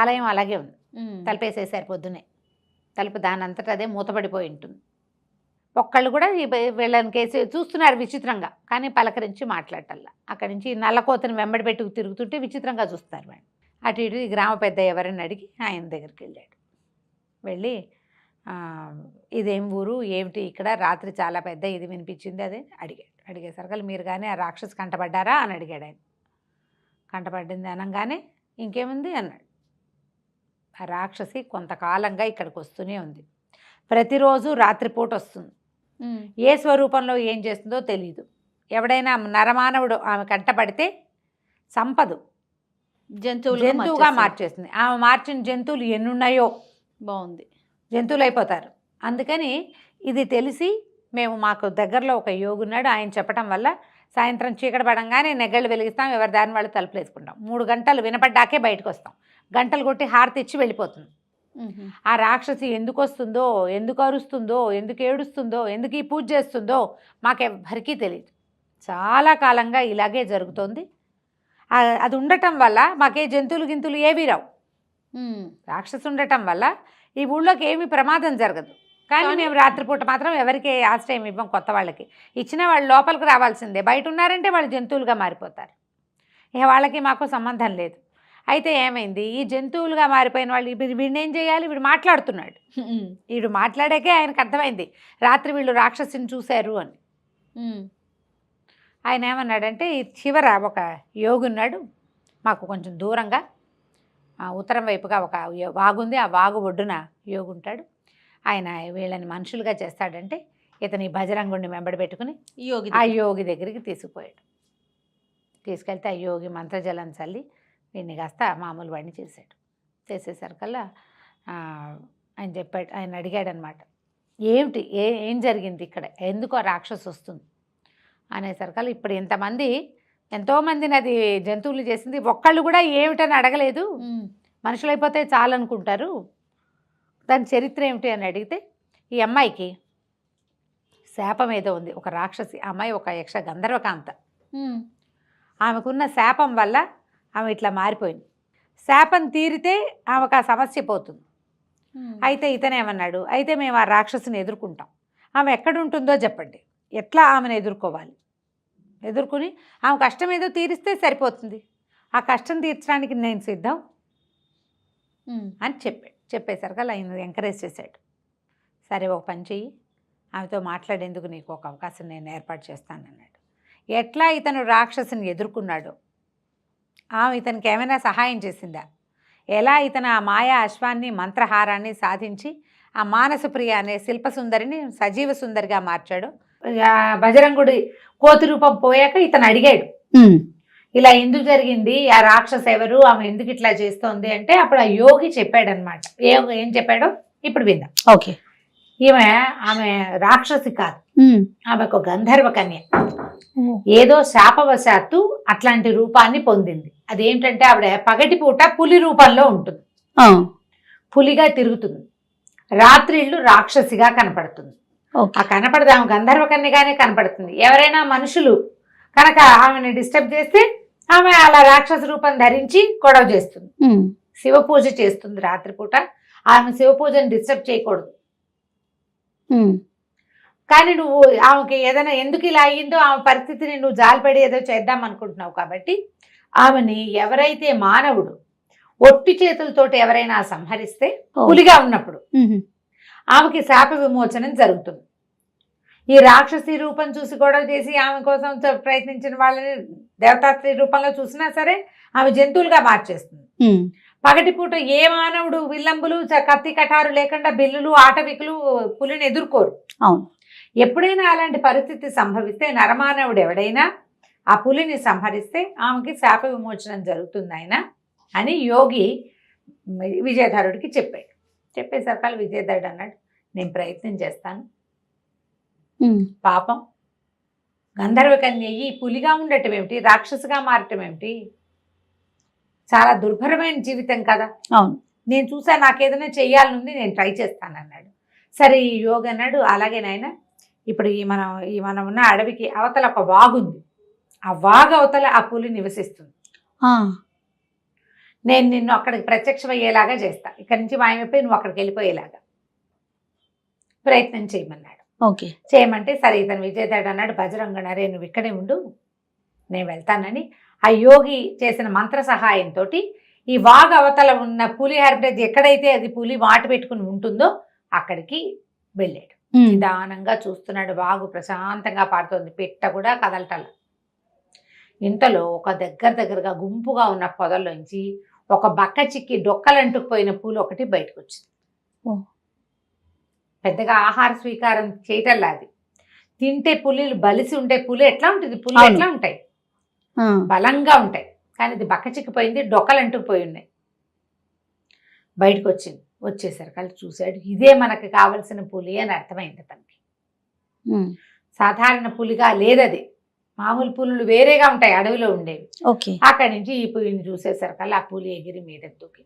ఆలయం అలాగే ఉంది, తలుపేసేసారు పొద్దునే. తలుపు దాని అంతటా అదే మూతపడిపోయి ఉంటుంది. ఒక్కళ్ళు కూడా వీళ్ళని కేసి చూస్తున్నారు విచిత్రంగా, కానీ పలకరించి మాట్లాడటల్లా. అక్కడి నుంచి నల్లకోతను వెంబడి పెట్టుకు తిరుగుతుంటే విచిత్రంగా చూస్తారు వాళ్ళు. అటు ఇటు ఈ గ్రామ పెద్ద ఎవరని అడిగి ఆయన దగ్గరికి వెళ్ళాడు. వెళ్ళి ఇదేం ఊరు ఏమిటి ఇక్కడ రాత్రి చాలా పెద్ద ఇది వినిపించింది అదే అడిగేసరికి మీరు కానీ ఆ రాక్షసు కంటపడ్డారా అని అడిగాడు ఆయన. కంటపడింది అనగానే ఇంకేముంది అన్నాడు. ఆ రాక్షసి కొంతకాలంగా ఇక్కడికి వస్తూనే ఉంది, ప్రతిరోజు రాత్రిపూట వస్తుంది. ఏ స్వరూపంలో ఏం చేస్తుందో తెలియదు. ఎవడైనా నరమానవుడు ఆమె కంటపడితే సంపదు జంతువుగా మార్చేస్తుంది. ఆమె మార్చిన జంతువులు ఎన్నున్నాయో బాగుంది, జంతువులు అయిపోతారు. అందుకని ఇది తెలిసి మేము మాకు దగ్గరలో ఒక యోగి ఉన్నాడు, ఆయన చెప్పడం వల్ల సాయంత్రం చీకటి పడంగానే నెగ్గళ్ళు వెలిగిస్తాం, ఎవరి దాని వాళ్ళు తలుపులు వేసుకుంటాం. 3 గంటలు వినపడ్డాకే బయటకు వస్తాం, గంటలు కొట్టి హారతి ఇచ్చి వెళ్ళిపోతుంది. ఆ రాక్షసి ఎందుకు వస్తుందో, ఎందుకు అరుస్తుందో, ఎందుకు ఏడుస్తుందో, ఎందుకు ఈ పూజ చేస్తుందో మాకెవ్వరికీ తెలియదు. చాలా కాలంగా ఇలాగే జరుగుతోంది. అది ఉండటం వల్ల మాకే జంతువులు గింతులు ఏవీ రావు. రాక్షసు ఉండటం వల్ల ఈ ఊళ్ళోకి ఏమీ ప్రమాదం జరగదు. కానీ మేము రాత్రిపూట మాత్రం ఎవరికి ఆశ్రయం ఇవ్వం, కొత్త వాళ్ళకి ఇచ్చిన వాళ్ళు లోపలికి రావాల్సిందే. బయట ఉన్నారంటే వాళ్ళు జంతువులుగా మారిపోతారు. ఇక వాళ్ళకి మాకు సంబంధం లేదు. అయితే ఏమైంది, ఈ జంతువులుగా మారిపోయిన వాళ్ళు వీడిని ఏం చేయాలి, వీడు మాట్లాడుతున్నాడు. వీడు మాట్లాడాకే ఆయనకు అర్థమైంది రాత్రి వీళ్ళు రాక్షసుని చూశారు అని. ఆయన ఏమన్నాడంటే, ఈ చివర ఒక యోగి ఉన్నాడు మాకు కొంచెం దూరంగా, ఉత్తరం వైపుగా ఒక వాగుంది, ఆ వాగు ఒడ్డున యోగి ఉంటాడు. ఆయన వీళ్ళని మనుషులుగా చేస్తాడంటే ఇతని బజరంగుడిని వెంబడి పెట్టుకుని ఆ యోగి దగ్గరికి తీసుకుపోయాడు. తీసుకెళ్తే ఆ యోగి మంత్రజలం చల్లి వీడిని కాస్త మామూలు వాడిని చేశాడు. చేసేసరికల్లా ఆయన చెప్పాడు, ఆయన అడిగాడనమాట, ఏమిటి ఏం జరిగింది ఇక్కడ, ఎందుకు ఆ రాక్షసు వస్తుంది అనేసరికల్లా ఇప్పుడు ఇంతమంది ఎంతోమందిని అది జంతువులు చేసింది, ఒక్కళ్ళు కూడా ఏమిటని అడగలేదు, మనుషులైపోతే చాలనుకుంటారు, దాని చరిత్ర ఏమిటి అని అడిగితే ఈ అమ్మాయికి శాపం ఏదో ఉంది, ఒక రాక్షసి అమ్మాయి, ఒక యక్ష గంధర్వకాంత, ఆమెకున్న శాపం వల్ల ఆమె ఇట్లా మారిపోయింది. శాపం తీరితే ఆమెకు ఆ సమస్య పోతుంది. అయితే ఇతనేమన్నాడు, అయితే మేము ఆ రాక్షసుని ఎదుర్కొంటాం, ఆమె ఎక్కడుంటుందో చెప్పండి, ఎట్లా ఆమెను ఎదుర్కోవాలి, ఎదుర్కొని ఆమె కష్టం ఏదో తీరిస్తే సరిపోతుంది, ఆ కష్టం తీర్చడానికి నేను సిద్ధం అని చెప్పేసరికి ఆయన ఎంకరేజ్ చేశాడు. సరే ఒక పని చెయ్యి, ఆమెతో మాట్లాడేందుకు నీకు ఒక అవకాశం నేను ఏర్పాటు చేస్తానన్నాడు. ఎట్లా ఇతను రాక్షసుని ఎదుర్కొన్నాడో, ఆమె ఇతనికి ఏమైనా సహాయం చేసిందా, ఎలా ఇతను ఆ మాయా అశ్వాన్ని మంత్రహారాన్ని సాధించి ఆ మానసప్రియ అనే శిల్పసుందరిని సజీవ సుందరిగా మార్చాడు. బజరంగుడి కోతి రూపం పోయాక ఇతను అడిగాడు, ఇలా ఎందుకు జరిగింది, ఆ రాక్షస ఎవరు, ఆమె ఎందుకు ఇట్లా చేస్తోంది అంటే అప్పుడు ఆ యోగి చెప్పాడనమాట. ఏం చెప్పాడో ఇప్పుడు విందాం. ఓకే. ఆమె రాక్షసి కాదు, ఆమె ఒక గంధర్వ కన్య. ఏదో శాపవశాత్తు అట్లాంటి రూపాన్ని పొందింది. అదేంటంటే ఆవిడ పగటిపూట పులి రూపంలో ఉంటుంది, పులిగా తిరుగుతుంది, రాత్రిళ్ళు రాక్షసిగా కనపడుతుంది. ఆ కనపడదు, ఆమె గంధర్వ కన్యగానే కనపడుతుంది. ఎవరైనా మనుషులు కనుక ఆమెను డిస్టర్బ్ చేస్తే ఆమె అలా రాక్షస రూపం ధరించి గొడవ చేస్తుంది, శివ పూజ చేస్తుంది రాత్రిపూట. ఆమె శివ పూజను డిస్టర్బ్ చేయకూడదు. కానీ నువ్వు ఆమెకి ఏదైనా ఎందుకు ఇలా అయ్యిందో ఆమె పరిస్థితిని నువ్వు జాలిపడి ఏదో చేద్దాం అనుకుంటున్నావు కాబట్టి ఆమెని ఎవరైతే మానవుడు ఒట్టి చేతులతోటి ఎవరైనా సంహరిస్తే పులిగా ఉన్నప్పుడు ఆమెకి శాప విమోచనం జరుగుతుంది. ఈ రాక్షసి రూపం చూసి గొడవ చేసి ఆమె కోసం ప్రయత్నించిన వాళ్ళని దేవతాస్త్రీ రూపంలో చూసినా సరే ఆమె జంతువులుగా మార్చేస్తుంది. పగటిపూట ఏ మానవుడు విల్లంబులు కత్తి కటారు లేకుండా బిల్లులు ఆటవికులు పులిని ఎదుర్కోరు. అవును. ఎప్పుడైనా అలాంటి పరిస్థితి సంభవిస్తే నరమానవుడు ఎవడైనా ఆ పులిని సంహరిస్తే ఆమెకి శాప విమోచనం జరుగుతుంది ఆయన అని యోగి విజయధరుడికి చెప్పాడు. చెప్పేసరికి విజయధరుడు అన్నాడు, నేను ప్రయత్నం చేస్తాను. పాపం గంధర్వ కన్య పులిగా ఉండటం ఏమిటి, రాక్షసుగా మారటం ఏమిటి, చాలా దుర్భరమైన జీవితం కదా. అవును, నేను చూసా, నాకేదైనా చెయ్యాలనుంది, నేను ట్రై చేస్తానన్నాడు. సరే ఈ యోగి అన్నాడు, అలాగే నాయన, ఇప్పుడు ఈ మనం ఉన్న అడవికి అవతల ఒక వాగుంది, ఆ వాగు అవతల ఆ పులి నివసిస్తుంది, నేను నిన్ను అక్కడికి ప్రత్యక్షమయ్యేలాగా చేస్తా, ఇక్కడి నుంచి మాయమైపోయి నువ్వు అక్కడికి వెళ్ళిపోయేలాగా ప్రయత్నం చేయమన్నాడు. ఓకే. చేయమంటే సరే ఇతను విజయధరుడు అన్నాడు, బజరంగనరే నువ్వు ఇక్కడే ఉండు, నేను వెళ్తానని ఆ యోగి చేసిన మంత్ర సహాయంతో ఈ వాగు అవతల ఉన్న పులి హెర్బిటేజ్ ఎక్కడైతే అది పులి వాటు పెట్టుకుని ఉంటుందో అక్కడికి వెళ్ళాడు. నిదానంగా చూస్తున్నాడు. వాగు ప్రశాంతంగా పారుతోంది. పిట్ట కూడా కదలటల. ఇంతలో ఒక దగ్గరగా గుంపుగా ఉన్న పొదల్లోంచి ఒక బక్క చిక్కి డొక్కలంటుకుపోయిన పూలు ఒకటి బయటకు వచ్చింది. పెద్దగా ఆహార స్వీకారం చేయటల్లా అది. తింటే పులిలు బలిసి ఉంటే పులి ఎట్లా ఉంటుంది? పులి ఎట్లా ఉంటాయి? బలంగా ఉంటాయి. కానీ ఇది బక్క చిక్కిపోయింది, డొక్కలంటుకుపోయి ఉన్నాయి. బయటకు వచ్చింది. వచ్చేసరికి వాళ్ళు చూశాడు. ఇదే మనకి కావలసిన పులి అని అర్థమైంది తనకి. సాధారణ పులిగా లేదది. మామూలు పులులు వేరేగా ఉంటాయి, అడవిలో ఉండేవి. అక్కడి నుంచి ఈ పులిని చూసేసరికల్లా ఆ పులి ఎగిరి మీద దూకి.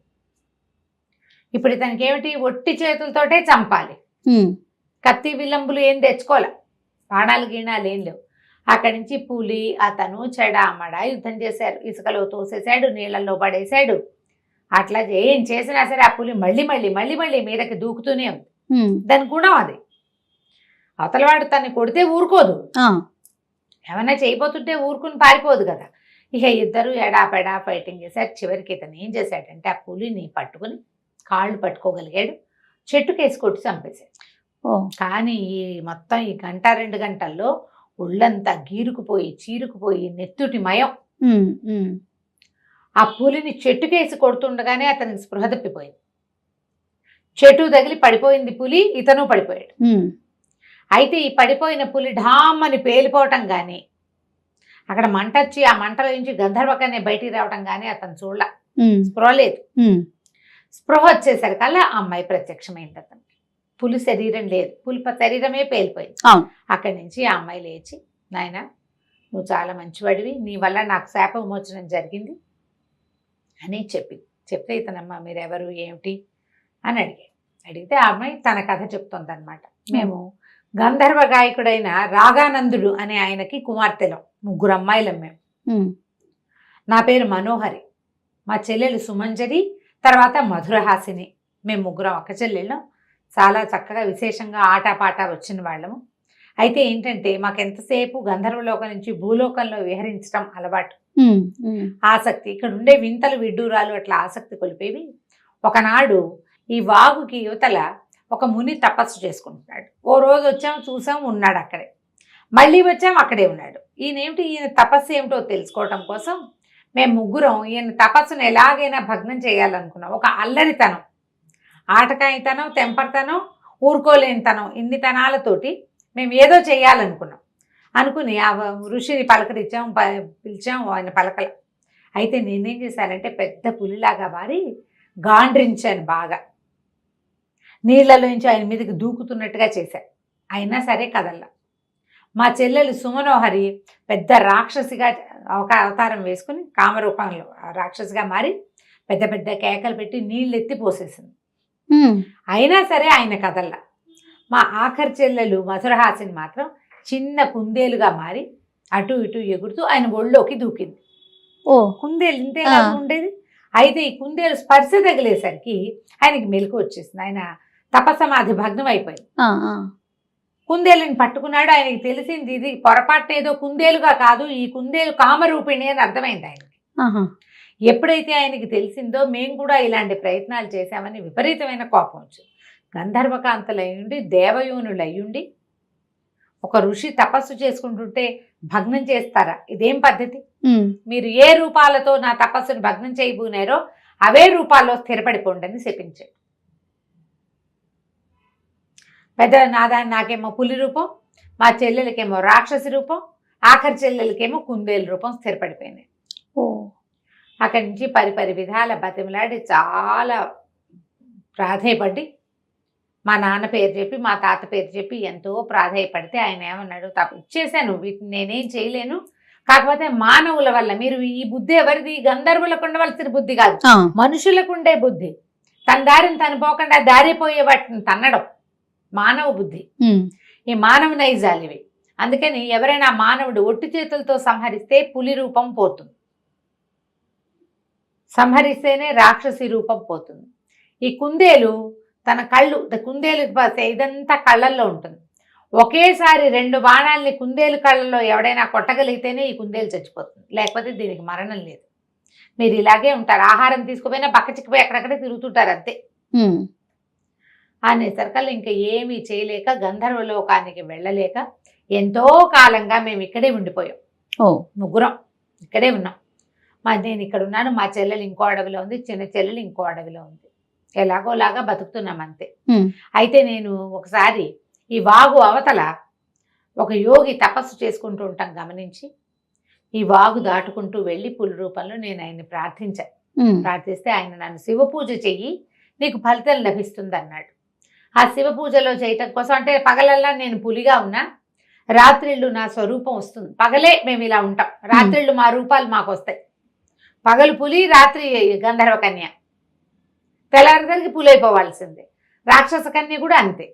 ఇప్పుడు ఇతనికి ఏమిటి? ఒట్టి చేతులతోటే చంపాలి. కత్తి విల్లంబులు ఏం తెచ్చుకోలే, బాణాలు గీణాలు ఏం లేవు. అక్కడి నుంచి పులి అతను చెడామడా యుద్ధం చేశారు. ఇసుకలో తోసేశాడు, నీళ్ళల్లో పడేశాడు. అట్లా ఏం చేసినా సరే ఆ పులి మళ్ళీ మీదకి దూకుతూనే ఉంది. దాని గుణం అది. అవతలవాడు తన్ని కొడితే ఊరుకోదు, ఏమన్నా చేయబోతుంటే ఊరుకుని పారిపోదు కదా. ఇక ఇద్దరు ఎడాపెడా ఫైటింగ్ చేశారు. చివరికి ఇతను ఏం చేశాడంటే ఆ పులిని పట్టుకుని కాళ్ళు పట్టుకోగలిగాడు, చెట్టుకేసి కొట్టి చంపేశాడు. కానీ ఈ మొత్తం ఈ 1-2 గంటల్లో ఒళ్ళంతా గీరుకుపోయి చీరుకుపోయి నెత్తుటి మయం. ఆ పులిని చెట్టుకేసి కొడుతుండగానే అతనికి స్పృహ తప్పిపోయింది. చెట్టు తగిలి పడిపోయింది పులి, ఇతను పడిపోయాడు. అయితే ఈ పడిపోయిన పులి ఢామ్మని పేలిపోవటం కానీ, అక్కడ మంట వచ్చి ఆ మంటలో నుంచి గంధర్వకన్య బయటికి రావటం కానీ అతను చూడాల. స్పృహ లేదు. స్పృహ వచ్చేసరికల్లా ఆ అమ్మాయి ప్రత్యక్షమైంది అతనికి. పులి శరీరం లేదు, పులి శరీరమే పేలిపోయింది. అక్కడి నుంచి ఆ అమ్మాయి లేచి, నాయన నువ్వు చాలా మంచివాడివి, నీ వల్ల నాకు శాప విమోచనం జరిగింది అని చెప్తే ఇతనమ్మ మీరెవరు ఏమిటి అని అడిగితే ఆ అమ్మాయి తన కథ చెప్తుంది అనమాట. మేము గంధర్వ గాయకుడైన రాగానందుడు అనే ఆయనకి కుమార్తెలం, 3 అమ్మాయిలం మేము. నా పేరు మనోహరి, మా చెల్లెలు సుమంజరి, తర్వాత మధురహాసిని. మేము 3 అక్క చెల్లెళ్ళం. చాలా చక్కగా విశేషంగా ఆటపాట వచ్చిన వాళ్ళము. అయితే ఏంటంటే మాకెంతసేపు గంధర్వలోకం నుంచి భూలోకంలో విహరించడం అలవాటు, ఆసక్తి. ఇక్కడ ఉండే వింతలు విడ్డూరాలు అట్లా ఆసక్తి కొలిపేవి. ఒకనాడు ఈ వాగుకి యువతల ఒక ముని తపస్సు చేసుకుంటున్నాడు. ఓ రోజు వచ్చాం, చూసాం, ఉన్నాడు అక్కడే. మళ్ళీ వచ్చాం, అక్కడే ఉన్నాడు. ఈయన తపస్సు ఏమిటో తెలుసుకోవటం కోసం మేము 3 ఈయన తపస్సును ఎలాగైనా భగ్నం చేయాలనుకున్నాం. ఒక అల్లరితనం, ఆటకాయితనం, తెంపర్తనం, ఊరుకోలేనితనం, ఇన్ని తనాలతోటి మేము ఏదో చేయాలనుకున్నాం. అనుకుని ఆ ఋషిని పిలిచాం, ఆయన పలకల. అయితే నేనేం చేశానంటే పెద్ద పులిలాగా మారి గాండ్రించాను బాగా. నీళ్లలోంచి ఆయన మీదకి దూకుతున్నట్టుగా చేశాను. అయినా సరే కదల్లా. మా చెల్లెలు సుమనోహరి పెద్ద రాక్షసిగా ఒక అవతారం వేసుకుని కామరూపంలో రాక్షసిగా మారి పెద్ద పెద్ద కేకలు పెట్టి నీళ్ళు ఎత్తి పోసేసింది. అయినా సరే ఆయన కదల్లా. మా ఆఖరి చెల్లెలు మధురహాసిని మాత్రం చిన్న కుందేలుగా మారి అటు ఇటు ఎగురుతూ ఆయన ఒళ్ళోకి దూకింది. కుందేలు ఇంతే ఉండేది. అయితే ఈ కుందేలు స్పర్శ తగిలేసరికి ఆయనకి మెలకు వచ్చేసింది. ఆయన తపసమాధి భగ్నం అయిపోయింది. కుందేలుని పట్టుకున్నాడు. ఆయనకి తెలిసింది ఇది పొరపాటున ఏదో కుందేలుగా కాదు, ఈ కుందేలు కామరూపిణి అని అర్థమైంది ఆయనకి. ఎప్పుడైతే ఆయనకి తెలిసిందో మేము కూడా ఇలాంటి ప్రయత్నాలు చేశామని విపరీతమైన కోపం వచ్చింది. గంధర్వకాంతలయ్యుండి దేవయోనులయ్యుండి ఒక ఋషి తపస్సు చేసుకుంటుంటే భగ్నం చేస్తారా? ఇదేం పద్ధతి? మీరు ఏ రూపాలతో నా తపస్సును భగ్నం చేయబోనారో అవే రూపాల్లో స్థిరపడిపోండి అని శపించాడు. పెద్ద నాకేమో పులి రూపం, మా చెల్లెలకేమో రాక్షసి రూపం, ఆఖరి చెల్లెలకేమో కుందేలు రూపం స్థిరపడిపోయినాయి. అక్కడి నుంచి పరిపరి విధాల బతిమలాడి చాలా ప్రాధేయపడి మా నాన్న పేరు చెప్పి మా తాత పేరు చెప్పి ఎంతో ప్రాధేయపడితే ఆయన ఏమన్నాడు, ఇచ్చేసాను, వీటిని నేనేం చేయలేను, కాకపోతే మానవుల వల్ల మీరు ఈ బుద్ధి ఎవరిది? గంధర్వులకు ఉండవలసిన బుద్ధి కాదు, మనుషులకు ఉండే బుద్ధి. తన దారిని తను పోకుండా దారిపోయే వాటిని తన్నడం మానవ బుద్ధి. ఈ మానవ నైజాలు ఇవి. అందుకని ఎవరైనా మానవుడు ఒట్టి చేతులతో సంహరిస్తే పులి రూపం పోతుంది, సంహరిస్తేనే రాక్షసి రూపం పోతుంది. ఈ కుందేలు తన కళ్ళు, కుందేలు ఇదంతా కళ్ళల్లో ఉంటుంది. ఒకేసారి 2 బాణాలని కుందేలు కళ్ళల్లో ఎవడైనా కొట్టగలిగితేనే ఈ కుందేలు చచ్చిపోతుంది, లేకపోతే దీనికి మరణం లేదు. మీరు ఇలాగే ఉంటారు, ఆహారం తీసుకుపోయినా బక్కచిక్కిపోయి అక్కడక్కడే తిరుగుతుంటారు అంతే అనేసరికల్లా ఇంకా ఏమీ చేయలేక గంధర్వలోకానికి వెళ్ళలేక ఎంతో కాలంగా మేము ఇక్కడే ఉండిపోయాం. ముగ్గురం ఇక్కడే ఉన్నాం. నేను ఇక్కడ ఉన్నాను, మా చెల్లెలు ఇంకో అడవిలో ఉంది, చిన్న చెల్లెలు ఇంకో అడవిలో ఉంది. ఎలాగోలాగా బతుకుతున్నాం అంతే. అయితే నేను ఒకసారి ఈ వాగు అవతల ఒక యోగి తపస్సు చేసుకుంటూ ఉంటాం గమనించి, ఈ వాగు దాటుకుంటూ వెళ్ళి పులి రూపంలో నేను ఆయన్ని ప్రార్థించాను. ప్రార్థిస్తే ఆయన నన్ను శివ పూజ చెయ్యి, నీకు ఫలితం లభిస్తుంది అన్నాడు. ఆ శివ పూజలో చేయటం కోసం, అంటే పగలల్లా నేను పులిగా ఉన్నా, రాత్రిళ్ళు నా స్వరూపం వస్తుంది. పగలే మేము ఇలా ఉంటాం, రాత్రిళ్ళు మా రూపాలు మాకు వస్తాయి. పగలు పులి, రాత్రి గంధర్వ కన్య, తెల్లారిసరికి పులి అయిపోవాల్సిందే. రాక్షస కన్య కూడా అంతే.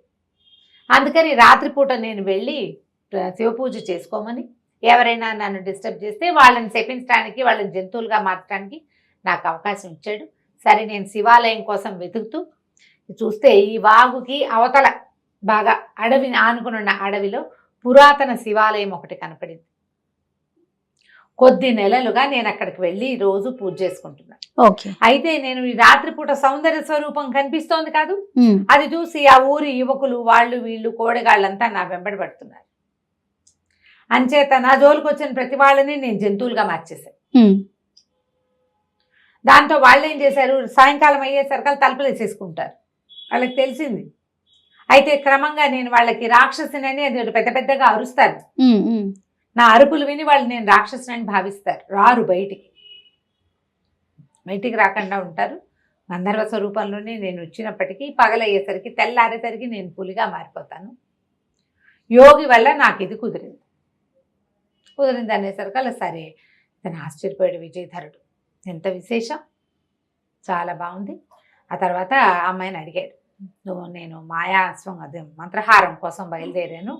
అందుకని రాత్రిపూట నేను వెళ్ళి శివ పూజ చేసుకోమని, ఎవరైనా నన్ను డిస్టర్బ్ చేస్తే వాళ్ళని శపించడానికి, వాళ్ళని జంతువులుగా మార్చడానికి నాకు అవకాశం ఇచ్చాడు. సరే, నేను శివాలయం కోసం వెతుకుతూ చూస్తే ఈ వాగుకి అవతల బాగా అడవిని ఆనుకున్న అడవిలో పురాతన శివాలయం ఒకటి కనపడింది. కొద్ది నెలలుగా నేను అక్కడికి వెళ్ళి రోజు పూజ చేసుకుంటున్నాను. అయితే నేను ఈ రాత్రిపూట సౌందర్య స్వరూపం కనిపిస్తోంది కాదు, అది చూసి ఆ ఊరి యువకులు, వాళ్ళు వీళ్ళు కోడగాళ్ళంతా నా వెంబడి పడుతున్నారు. అంచేత నా జోలికి వచ్చిన ప్రతి వాళ్ళని నేను జంతువులుగా మార్చేశాను. దాంతో వాళ్ళు ఏం చేశారు, సాయంకాలం అయ్యేసరికి తలుపులు వేసేసుకుంటారు. వాళ్ళకి తెలిసింది. అయితే క్రమంగా నేను వాళ్ళకి రాక్షసునని అది పెద్ద పెద్దగా అరుస్తాను. నా అరుపులు విని వాళ్ళు నేను రాక్షసునని భావిస్తారు. రారు, బయటికి రాకుండా ఉంటారు. గంధర్వ స్వరూపంలోనే నేను వచ్చినప్పటికీ పగలయ్యేసరికి, తెల్లారేసరికి నేను పులిగా మారిపోతాను. యోగి వల్ల నాకు ఇది కుదిరింది అనేసరికి అలా సరే, తను ఆశ్చర్యపోయాడు విజయధరుడు. ఎంత విశేషం, చాలా బాగుంది. ఆ తర్వాత అమ్మాయిని అడిగాడు, నేను మాయాస్వం అదే మంత్రహారం కోసం బయలుదేరాను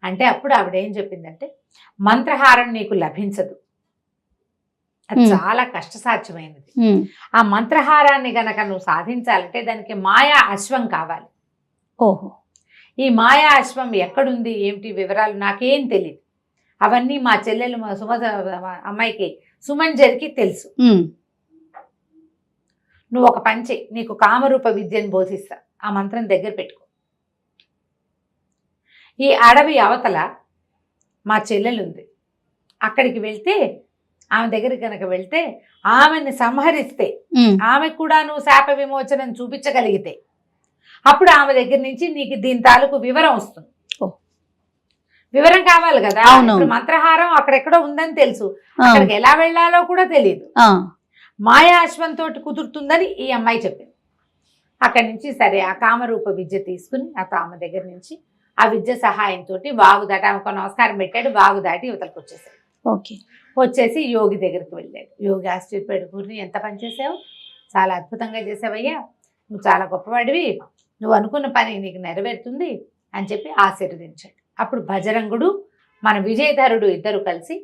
అంటే, అప్పుడు ఆవిడేం చెప్పిందంటే, మంత్రహారం నీకు లభించదు, అది చాలా కష్టసాధ్యమైనది. ఆ మంత్రహారాన్ని గనక నువ్వు సాధించాలంటే దానికి మాయా అశ్వం కావాలి. ఈ మాయా అశ్వం ఎక్కడుంది, ఏమిటి వివరాలు నాకేం తెలియదు. అవన్నీ మా చెల్లెలు, మా అమ్మాయికి సుమంజరికి తెలుసు. నువ్వు ఒక పంచి, నీకు కామరూప విద్యను బోధిస్తా, ఆ మంత్రం దగ్గర పెట్టుకో. ఈ అడవి అవతల మా చెల్లెలు ఉంది, అక్కడికి వెళ్తే, ఆమె దగ్గరికి కనుక వెళ్తే, ఆమెని సంహరిస్తే, ఆమెకు కూడా నువ్వు శాప విమోచనం చూపించగలిగితే, అప్పుడు ఆమె దగ్గర నుంచి నీకు దీని తాలూకు వివరం వస్తుంది. వివరం కావాలి కదా. ఇప్పుడు మంత్రహారం అక్కడెక్కడో ఉందని తెలుసు, అక్కడికి ఎలా వెళ్ళాలో కూడా తెలియదు. మాయా అశ్వంతో కుదురుతుందని ఈ అమ్మాయి చెప్పింది. అక్కడి నుంచి సరే ఆ కామరూప విద్య తీసుకుని ఆమె దగ్గర నుంచి ఆ విద్య సహాయంతో వాగు దాటి, ఆమెకు నమస్కారం పెట్టాడు, వాగు దాటి యువతలకు వచ్చేసాడు. వచ్చేసి యోగి దగ్గరికి వెళ్ళాడు. యోగి ఆశ్చర్యపోయాడు, గురిని ఎంత పని చేసావు, చాలా అద్భుతంగా చేసావయ్యా, నువ్వు చాలా గొప్పవాడివి, నువ్వు అనుకున్న పని నీకు నెరవేరుతుంది అని చెప్పి ఆశీర్వదించాడు. అప్పుడు భజరంగుడు, మన విజయధరుడు ఇద్దరు కలిసి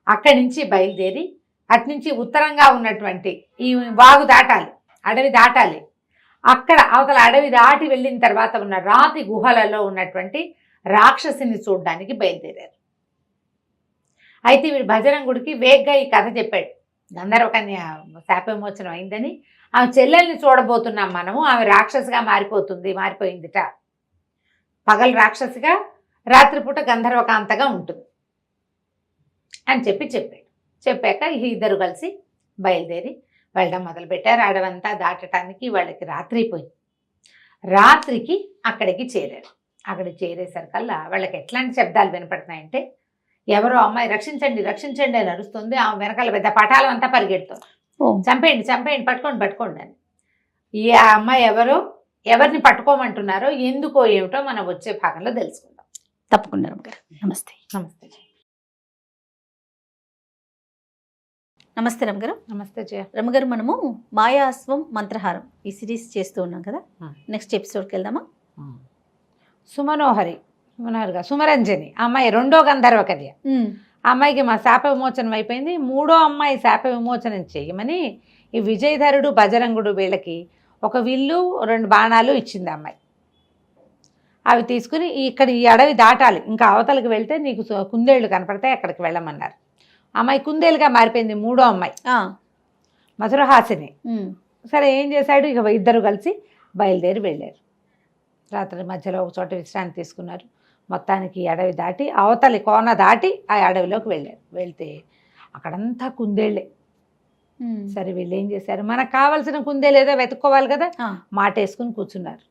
అక్కడి నుంచి బయలుదేరి అట్నుంచి ఉత్తరంగా ఉన్నటువంటి ఈ వాగు దాటాలి, అడవి దాటాలి. అక్కడ అవతల అడవి దాటి వెళ్ళిన తర్వాత ఉన్న రాతి గుహలలో ఉన్నటువంటి రాక్షసిని చూడడానికి బయలుదేరారు. అయితే వీడు భజరంగుడికి వేగ్గా ఈ కథ చెప్పాడు. గంధర్వకన్య శాప విమోచనం అయిందని, ఆమె చెల్లెల్ని చూడబోతున్నాం మనము, ఆమె రాక్షసిగా మారిపోయిందిట. పగలు రాక్షసిగా, రాత్రిపూట గంధర్వకాంతగా ఉంటుంది అని చెప్పాడు. చెప్పాక ఇద్దరు కలిసి బయలుదేరి వెళ్ళడం మొదలుపెట్టారు. అడవంతా దాటడానికి వాళ్ళకి రాత్రి అయిపోయింది. రాత్రికి అక్కడికి చేరారు. అక్కడికి చేరేసరికల్లా వాళ్ళకి ఎట్లాంటి శబ్దాలు వినపడుతున్నాయంటే, ఎవరో అమ్మాయి రక్షించండి రక్షించండి అని అరుస్తుంది. ఆమె వెనకాల పెద్ద పటాలం అంతా పరిగెడుతుంది, చంపేయండి పట్టుకోండి అని. ఈ అమ్మాయి ఎవరిని పట్టుకోమంటున్నారో, ఎందుకో ఏమిటో మనం వచ్చే భాగంలో తెలుసుకుందాం. తప్పకుండా రమ్మగారు. నమస్తే. నమస్తే రమ్మగారు. నమస్తే జయ. రమ్మగారు, మనము మాయాస్వం మంత్రహారం ఈ సిరీస్ చేస్తూ ఉన్నాం కదా, నెక్స్ట్ ఎపిసోడ్కి వెళ్దామా? సుమనోహరిగా సుమరంజని అమ్మాయి రెండో గంధర్వ కన్య. అమ్మాయికి మా శాప విమోచనం అయిపోయింది. మూడో అమ్మాయి శాప విమోచనం చేయమని ఈ విజయధరుడు, బజరంగుడు వీళ్ళకి ఒక విల్లు, 2 బాణాలు ఇచ్చింది అమ్మాయి. అవి తీసుకుని ఇక్కడ ఈ అడవి దాటాలి, ఇంకా అవతలకి వెళ్తే నీకు కుందేళ్లు కనపడతాయి, అక్కడికి వెళ్ళమన్నారు. అమ్మాయి కుందేలుగా మారిపోయింది, మూడో అమ్మాయి. మధురహాసిని. ఉమ్. సరే ఏం చేశాడు, ఇక ఇద్దరు కలిసి బయలుదేరి వెళ్ళారు. రాత్రి మధ్యలో ఒక చోట విశ్రాంతి తీసుకున్నారు. మొత్తానికి అడవి దాటి అవతలి కోన దాటి ఆ అడవిలోకి వెళ్ళారు. వెళ్తే అక్కడంతా కుందేళ్ళే. ఉమ్. సరే వీళ్ళు ఏం చేశారు, మనకు కావాల్సిన కుందేలు ఏదో వెతుక్కోవాలి కదా, ఆ. మాటేసుకుని కూర్చున్నారు.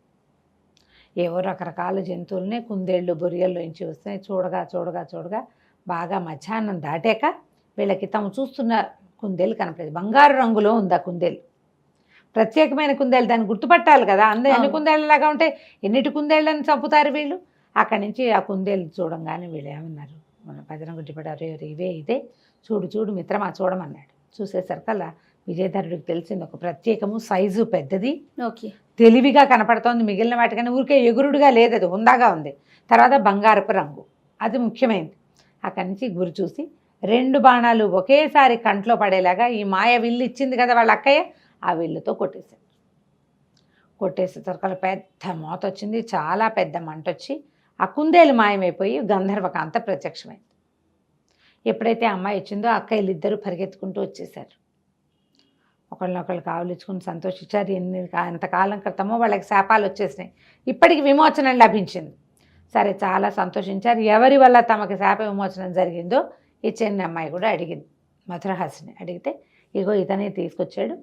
ఏవో రకరకాల జంతువులనే కుందేళ్ళు బొరియల్లోంచి వస్తున్నాయి. చూడగా చూడగా చూడగా బాగా మధ్యాహ్నం దాటాక వీళ్ళకి తాము చూస్తున్న కుందేలు కనపడేది. బంగారు రంగులో ఉంది ఆ కుందేలు. ప్రత్యేకమైన కుందేలు, దాన్ని గుర్తుపట్టాలి కదా. అందరూ ఎన్ని కుందేళ్ళలాగా ఉంటే ఎన్నిటి కుందేళ్ళని చంపుతారు వీళ్ళు. అక్కడి నుంచి ఆ కుందేలు చూడంగానే వీళ్ళు ఏమన్నారు, మన భజన గుడ్డిపడారు, ఇవే ఇదే, చూడు చూడు మిత్రమా చూడమన్నాడు. చూసేసరికల్లా విజయధరుడికి తెలిసింది, ఒక ప్రత్యేకము, సైజు పెద్దది, ఓకే. తెలివిగా కనపడుతోంది. మిగిలిన వాటికన్నా ఊరికే ఎగురుడుగా లేదు, అది హుందాగా ఉంది. తర్వాత బంగారపు రంగు, అది ముఖ్యమైనది. అక్కడి నుంచి గురి చూసి 2 బాణాలు ఒకేసారి కంట్లో పడేలాగా ఈ మాయ విల్లు ఇచ్చింది కదా వాళ్ళ అక్కయ్య, ఆ విల్లుతో కొట్టేశాడు. కొట్టేసేసరికి పెద్ద మోత వచ్చింది, చాలా పెద్ద మంట వచ్చి ఆ కుందేలు మాయమైపోయి గంధర్వకాంత ప్రత్యక్షమైంది. ఎప్పుడైతే అమ్మాయి వచ్చిందో అక్కయ్యలు ఇద్దరు పరిగెత్తుకుంటూ వచ్చేసారు. ఒకళ్ళనొకళ్ళు కావలించుకుని సంతోషించారు. ఎంతకాలం క్రితమో వాళ్ళకి శాపాలు వచ్చేసినాయి, ఇప్పటికి విమోచనం లభించింది. సరే చాలా సంతోషించారు. ఎవరి వల్ల తమకి శాప విమోచనం జరిగిందో ఈ చిన్న అమ్మాయి కూడా అడిగింది. మధురహాసిని అడిగితే, ఇగో ఇతనే తీసుకొచ్చాడు,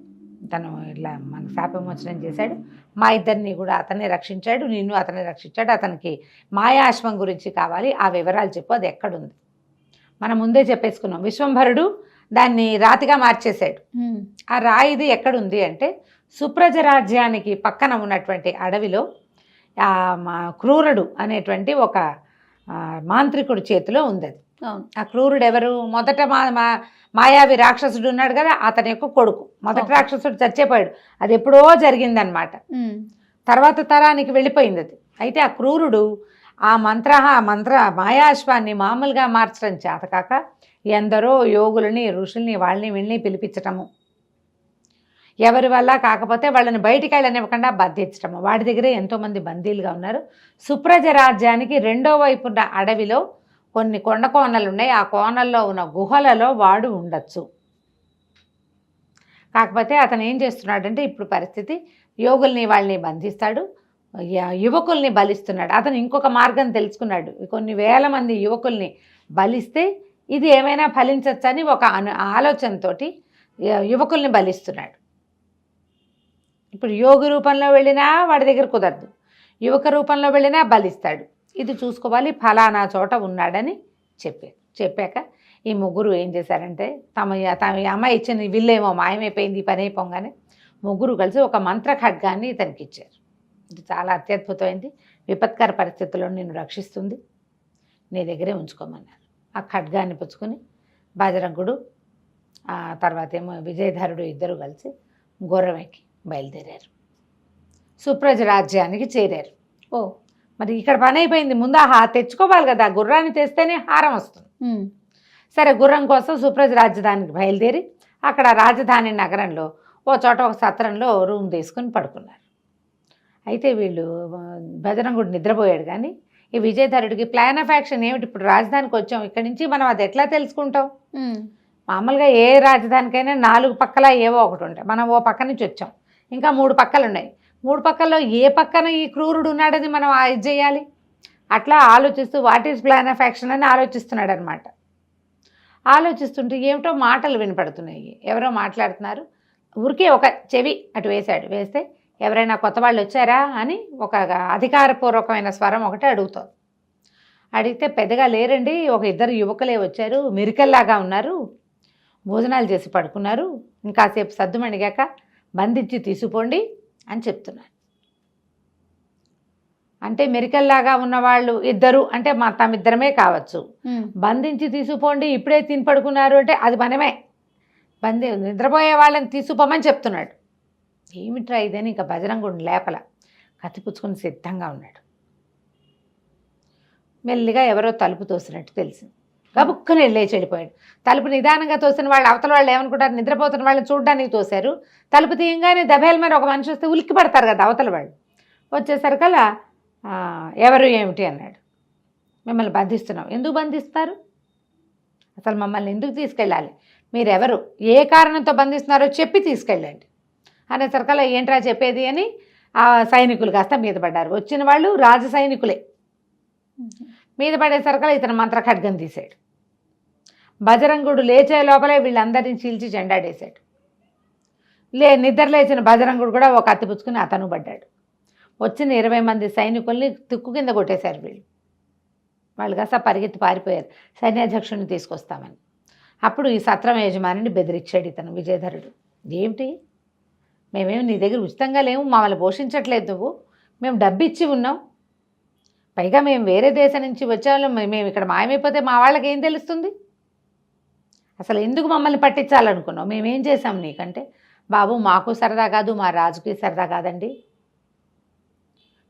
తను ఇలా మన శాప విమోచనం చేశాడు, మా ఇద్దరిని కూడా అతనే రక్షించాడు, నిన్ను అతనే రక్షించాడు, అతనికి మాయాశ్వం గురించి కావాలి, ఆ వివరాలు చెప్పు, అది ఎక్కడుంది. మనం ముందే చెప్పేసుకున్నాం, విశ్వంభరుడు దాన్ని రాతిగా మార్చేశాడు. ఆ రాయిది ఎక్కడుంది అంటే సుప్రజ రాజ్యానికి పక్కన ఉన్నటువంటి అడవిలో క్రూరుడు అనేటువంటి ఒక మాంత్రికుడి చేతిలో ఉంది అది. ఆ క్రూరుడు ఎవరు, మొదట మాయావి రాక్షసుడు ఉన్నాడు కదా, అతని యొక్క కొడుకు. మొదటి రాక్షసుడు చచ్చిపోయాడు, అది ఎప్పుడో జరిగిందనమాట. తర్వాత తరానికి వెళ్ళిపోయింది అది. అయితే ఆ క్రూరుడు ఆ మంత్ర మాయాశ్వాన్ని మామూలుగా మార్చడం చేతకాక ఎందరో యోగులని ఋషుల్ని వాళ్ళని వీళ్ళని పిలిపించటము, ఎవరి వల్ల కాకపోతే వాళ్ళని బయటికి వెళ్ళనివ్వకుండా బంధించటము. వాడి దగ్గరే ఎంతోమంది బందీలుగా ఉన్నారు. సుప్రజ రాజ్యానికి 2వ వైపు ఉన్న అడవిలో కొన్ని కొండ కోనలు ఉన్నాయి, ఆ కోనల్లో ఉన్న గుహలలో వాడు ఉండొచ్చు. కాకపోతే అతను ఏం చేస్తున్నాడంటే, ఇప్పుడు పరిస్థితి యోగుల్ని వాళ్ళని బంధిస్తాడు, యువకుల్ని బలిస్తున్నాడు. అతను ఇంకొక మార్గం తెలుసుకున్నాడు, కొన్ని వేల మంది యువకుల్ని బలిస్తే ఇది ఏమైనా ఫలించచ్చని ఒక ఆలోచనతోటి యువకుల్ని బలిస్తున్నాడు. ఇప్పుడు యోగి రూపంలో వెళ్ళినా వాడి దగ్గర కుదరదు, యువక రూపంలో వెళ్ళినా బలిస్తాడు. ఇది చూసుకోవాలి, ఫలానా చోట ఉన్నాడని చెప్పాక ఈ ముగ్గురు ఏం చేశారంటే, తమ అమ్మాయి ఇచ్చిన విల్లేమో మాయమైపోయింది, పని అయిపోగానే ముగ్గురు కలిసి ఒక మంత్ర ఖడ్గాన్ని ఇతనికి ఇచ్చారు. ఇది చాలా అత్యద్భుతమైంది, విపత్కర పరిస్థితుల్లో నిన్ను రక్షిస్తుంది, నీ దగ్గరే ఉంచుకోమన్నారు. ఆ ఖడ్గాన్ని పుచ్చుకొని బజరంగుడు తర్వాత ఏమో విజయధరుడు ఇద్దరు కలిసి గుర్రం ఎక్కి బయలుదేరారు, సుప్రజ రాజ్యానికి చేరారు. మరి ఇక్కడ పని అయిపోయింది, ముందు తెచ్చుకోవాలి కదా, గుర్రాన్ని తెస్తేనే హారం వస్తుంది. సరే గుర్రం కోసం సుప్రజ రాజధానికి బయలుదేరి అక్కడ రాజధాని నగరంలో ఓ చోట ఒక సత్రంలో రూమ్ తీసుకుని పడుకున్నారు. అయితే వీళ్ళు బజరంగుడు నిద్రపోయాడు, కానీ ఈ విజయధరుడికి ప్లాన్ ఆఫ్ యాక్షన్ ఏమిటి, ఇప్పుడు రాజధానికి వచ్చాం, ఇక్కడి నుంచి మనం అది ఎట్లా తెలుసుకుంటాం. మామూలుగా ఏ రాజధానికైనా 4 పక్కల ఏవో ఒకటి ఉంటాయి, మనం ఓ పక్క నుంచి వచ్చాం, ఇంకా 3 పక్కలు ఉన్నాయి, 3 పక్కల్లో ఏ పక్కన ఈ క్రూరుడు ఉన్నాడని మనం ఇది చేయాలి. అట్లా ఆలోచిస్తూ what is plan of action అని ఆలోచిస్తున్నాడు అనమాట. ఆలోచిస్తుంటే ఏమిటో మాటలు వినపడుతున్నాయి, ఎవరో మాట్లాడుతున్నారు. ఊరికే ఒక చెవి అటు వేశాడు, వేస్తే ఎవరైనా కొత్త వాళ్ళు వచ్చారా అని ఒక అధికారపూర్వకమైన స్వరం ఒకటి అడుగుతుంది. అడిగితే పెద్దగా లేరండి, ఒక 2 యువకులే వచ్చారు, మిరికల్లాగా ఉన్నారు, భోజనాలు చేసి పడుకున్నారు, ఇంకాసేపు సద్దుమణిగాక బంధించి తీసుకుపోండి అని చెప్తున్నారు. అంటే మెరికల్లాగా ఉన్నవాళ్ళు 2 అంటే తమిద్దరమే కావచ్చు, బంధించి తీసుకుపోండి ఇప్పుడే తిని పడుకున్నారు అంటే అది మనమే, నిద్రపోయే వాళ్ళని తీసుకుపోమని చెప్తున్నాడు. ఏమిట్రా ఇదని ఇంకా బజరంగుడిని లేపల, కత్తి పుచ్చుకొని సిద్ధంగా ఉన్నాడు. మెల్లిగా ఎవరో తలుపు తోసినట్టు తెలిసింది, గబుక్కుని లేచి వెళ్ళిపోయాడు. తలుపు నిదానంగా తోసిన వాళ్ళు అవతల వాళ్ళు ఏమనుకుంటారు, నిద్రపోతున్న వాళ్ళని చూడడానికి తోశారు. తలుపు తీయంగానే దబేల మీద ఒక మనిషి వస్తే ఉలిక్కి పడతారు కదా అవతల వాళ్ళు. వచ్చేసరికల్లా ఎవరు ఏమిటి అన్నాడు. మిమ్మల్ని బంధిస్తున్నాం. ఎందుకు బంధిస్తారు, అసలు మమ్మల్ని ఎందుకు తీసుకెళ్ళాలి, మీరెవరు, ఏ కారణంతో బంధిస్తున్నారో చెప్పి తీసుకెళ్ళండి అనేసరికల్లా ఏంట్రా చెప్పేది అని ఆ సైనికులు కాస్త మీద పడ్డారు. వచ్చిన వాళ్ళు రాజ సైనికులే. మీద పడేసరికల్లా ఇతను మంత్ర ఖడ్గం తీశాడు. బజరంగుడు లేచే లోపలే వీళ్ళందరినీ చీల్చి చెండాడేశాడు. నిద్ర లేచిన బజరంగుడు కూడా ఒక అత్తి పుచ్చుకుని అతను పడ్డాడు. వచ్చిన 20 మంది సైనికుల్ని తుక్కు కింద కొట్టేశారు వీళ్ళు. వాళ్ళు కాస్త పరిగెత్తి పారిపోయారు సైన్యాధ్యక్షుడిని తీసుకొస్తామని. అప్పుడు ఈ సత్రం యజమానిని బెదిరించాడు ఇతను విజయధరుడు. ఏమిటి, మేమేమి నీ దగ్గర ఉచితంగా లేవు, మమ్మల్ని పోషించట్లేదు నువ్వు, మేము డబ్బు ఇచ్చి ఉన్నాం, పైగా మేము వేరే దేశం నుంచి వచ్చేవాళ్ళం, మేము ఇక్కడ మాయమైపోతే మా వాళ్ళకి ఏం తెలుస్తుంది, అసలు ఎందుకు మమ్మల్ని పట్టించాలనుకున్నావు, మేమేం చేశాం నీకంటే, బాబు మాకు సరదా కాదు, మా రాజుకి సరదా కాదండి,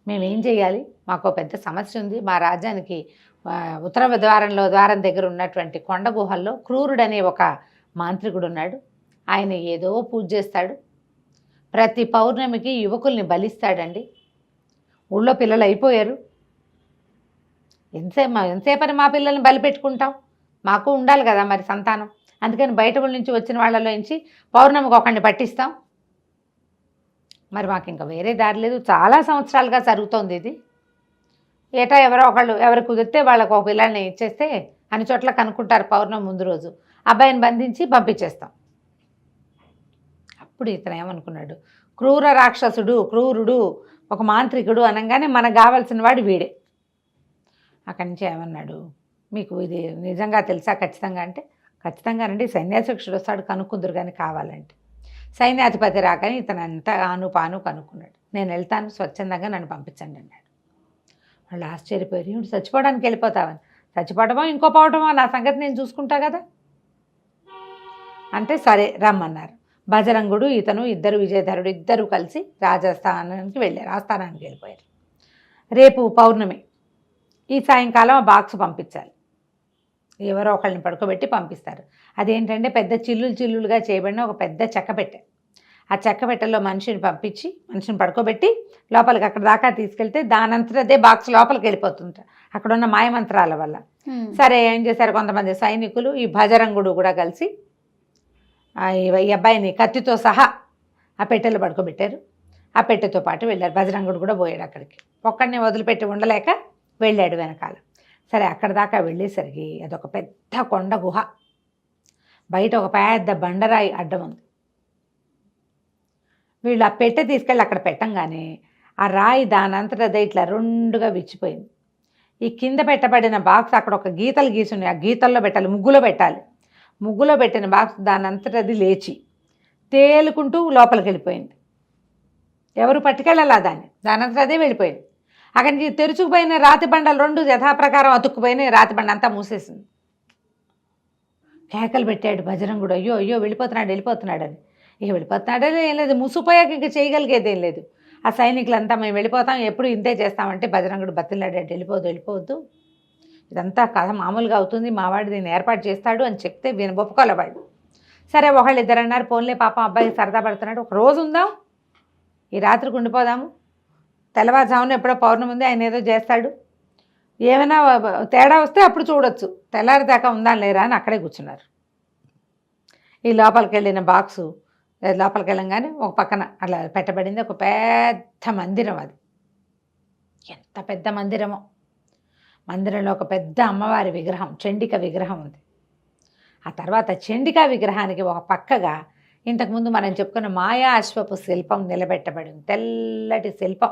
మేమేం చేయాలి, మాకు పెద్ద సమస్య ఉంది, మా రాజ్యానికి ఉత్తర ద్వారం దగ్గర ఉన్నటువంటి కొండ గుహల్లో క్రూరుడనే ఒక మాంత్రికుడు ఉన్నాడు, ఆయన ఏదో పూజ చేస్తాడు, ప్రతి పౌర్ణమికి యువకుల్ని బలిస్తాడండి, ఊళ్ళో పిల్లలు అయిపోయారు, ఎంతసేపని మా పిల్లల్ని బలి పెట్టుకుంటాం, మాకు ఉండాలి కదా మరి సంతానం, అందుకని బయట ఊళ్ళ నుంచి వచ్చిన వాళ్ళలో నుంచి పౌర్ణమికి ఒకరిని పట్టిస్తాం, మరి మాకు ఇంకా వేరే దారి లేదు, చాలా సంవత్సరాలుగా జరుగుతోంది ఇది, ఏటా ఎవరు కుదిరితే వాళ్ళకు ఒక పిల్లల్ని ఇచ్చేస్తే అన్ని చోట్ల కనుక్కుంటారు, పౌర్ణమి ముందు రోజు అబ్బాయిని బంధించి పంపించేస్తాం. అప్పుడు ఇతను ఏమనుకున్నాడు, క్రూర రాక్షసుడు, క్రూరుడు, ఒక మాంత్రికుడు అనగానే మనకు కావాల్సిన వాడు వీడే. అక్కడి నుంచి ఏమన్నాడు, మీకు ఇది నిజంగా తెలుసా ఖచ్చితంగా అంటే, ఖచ్చితంగానండి సైన్యాధ్యక్షుడు వస్తాడు కనుక్కుందరు కానీ కావాలంటే. సైన్యాధిపతి రాకని ఇతను అంతా ఆను పాను కనుక్కున్నాడు. నేను వెళ్తాను, స్వచ్ఛందంగా నన్ను పంపించండి అన్నాడు. వాళ్ళు ఆశ్చర్యపోయారు, ఏమిటి చచ్చిపోవడానికి వెళ్ళిపోతావని, చచ్చిపోవటమో ఇంకో పోవటమో నా సంగతి నేను చూసుకుంటా కదా అంటే, సరే రమ్మన్నారు. బజరంగుడు ఇతను ఇద్దరు విజయధరుడు ఇద్దరు కలిసి రాజస్థానానికి వెళ్ళారు, ఆస్థానానికి వెళ్ళిపోయారు. రేపు పౌర్ణమి, ఈ సాయంకాలం ఆ బాక్స్ పంపించాలి, ఎవరో ఒకళ్ళని పడుకోబెట్టి పంపిస్తారు. అదేంటంటే పెద్ద చిల్లులుగా చేయబడిన ఒక పెద్ద చెక్కపెట్టె, ఆ చెక్కపెట్టెలో మనిషిని పంపించి మనిషిని పడుకోబెట్టి లోపలికి అక్కడ దాకా తీసుకెళ్తే దానంతట అదే బాక్స్ లోపలికి వెళ్ళిపోతుంది అక్కడ ఉన్న మాయమంత్రాల వల్ల. సరే ఏం చేశారు, కొంతమంది సైనికులు ఈ బజరంగుడు కూడా కలిసి ఈ అబ్బాయిని కత్తితో సహా ఆ పెట్టెలో పడుకోబెట్టారు. ఆ పెట్టెతో పాటు వెళ్ళారు. బజరంగుడు కూడా పోయాడు అక్కడికి, ఒక్కడిని వదిలిపెట్టి ఉండలేక వెళ్ళాడు వెనకాల. సరే అక్కడ దాకా వెళ్ళేసరికి అదొక పెద్ద కొండ గుహ, బయట ఒక పెద్ద బండరాయి అడ్డం ఉంది. వీళ్ళు ఆ పెట్టె తీసుకెళ్ళి అక్కడ పెట్టంగానే ఆ రాయి దానంతటా అదే ఇట్లా రెండుగా విచ్చిపోయింది. ఈ కింద పెట్టబడిన బాక్స్ అక్కడ ఒక గీతలు గీసున్నాయి, ఆ గీతల్లో పెట్టాలి, ముగ్గులో పెట్టాలి, ముగ్గులో పెట్టిన బాక్స్ దానంతటా అది లేచి తేలుకుంటూ లోపలికి వెళ్ళిపోయింది. ఎవరు పట్టుకెళ్ళాలా దానంతటా అదే వెళ్ళిపోయింది. అక్కడి నుంచి తెరుచుకుపోయిన రాతి బండలు రెండు యథాప్రకారం అతుక్కుపోయిన రాతి బండ అంతా మూసేసింది. కేకలు పెట్టాడు బజరంగుడు, అయ్యో అయ్యో వెళ్ళిపోతున్నాడని. ఇక వెళ్ళిపోతున్నాడే ఏం లేదు, మూసిపోయాక ఇంక చేయగలిగేది ఏం లేదు. ఆ సైనికులంతా మేము వెళ్ళిపోతాం, ఎప్పుడు ఇంతే చేస్తామంటే బజరంగుడు బతిలాడాడు, వెళ్ళిపోవద్దు, ఇదంతా కథ మామూలుగా అవుతుంది, మావాడు దీన్ని ఏర్పాటు చేస్తాడు అని చెప్తే ఒప్పుకోలేవాడు. సరే ఒకళ్ళు ఇద్దరు అన్నారు, పోన్లే పాపం అబ్బాయి సరదా పడుతున్నాడు, ఒక రోజు ఉందాం, ఈ రాత్రికి ఉండిపోదాము, తెల్లవారుజామున ఎప్పుడో పౌర్ణమి ఉంది, ఆయన ఏదో చేస్తాడు, ఏమైనా తేడా వస్తే అప్పుడు చూడొచ్చు, తెల్లారిదాకా ఉందా లేరా అని అక్కడే కూర్చున్నారు. ఈ లోపలికి వెళ్ళిన బాక్సు లోపలికి వెళ్ళంగానే ఒక పక్కన అట్లా పెట్టబడింది ఒక పెద్ద మందిరం. అది ఎంత పెద్ద మందిరమో, మందిరంలో ఒక పెద్ద అమ్మవారి విగ్రహం, చండిక విగ్రహం ఉంది. ఆ తర్వాత చండికా విగ్రహానికి ఒక పక్కగా ఇంతకుముందు మనం చెప్పుకున్న మాయా అశ్వపు శిల్పం నిలబెట్టబడింది. తెల్లటి శిల్పం,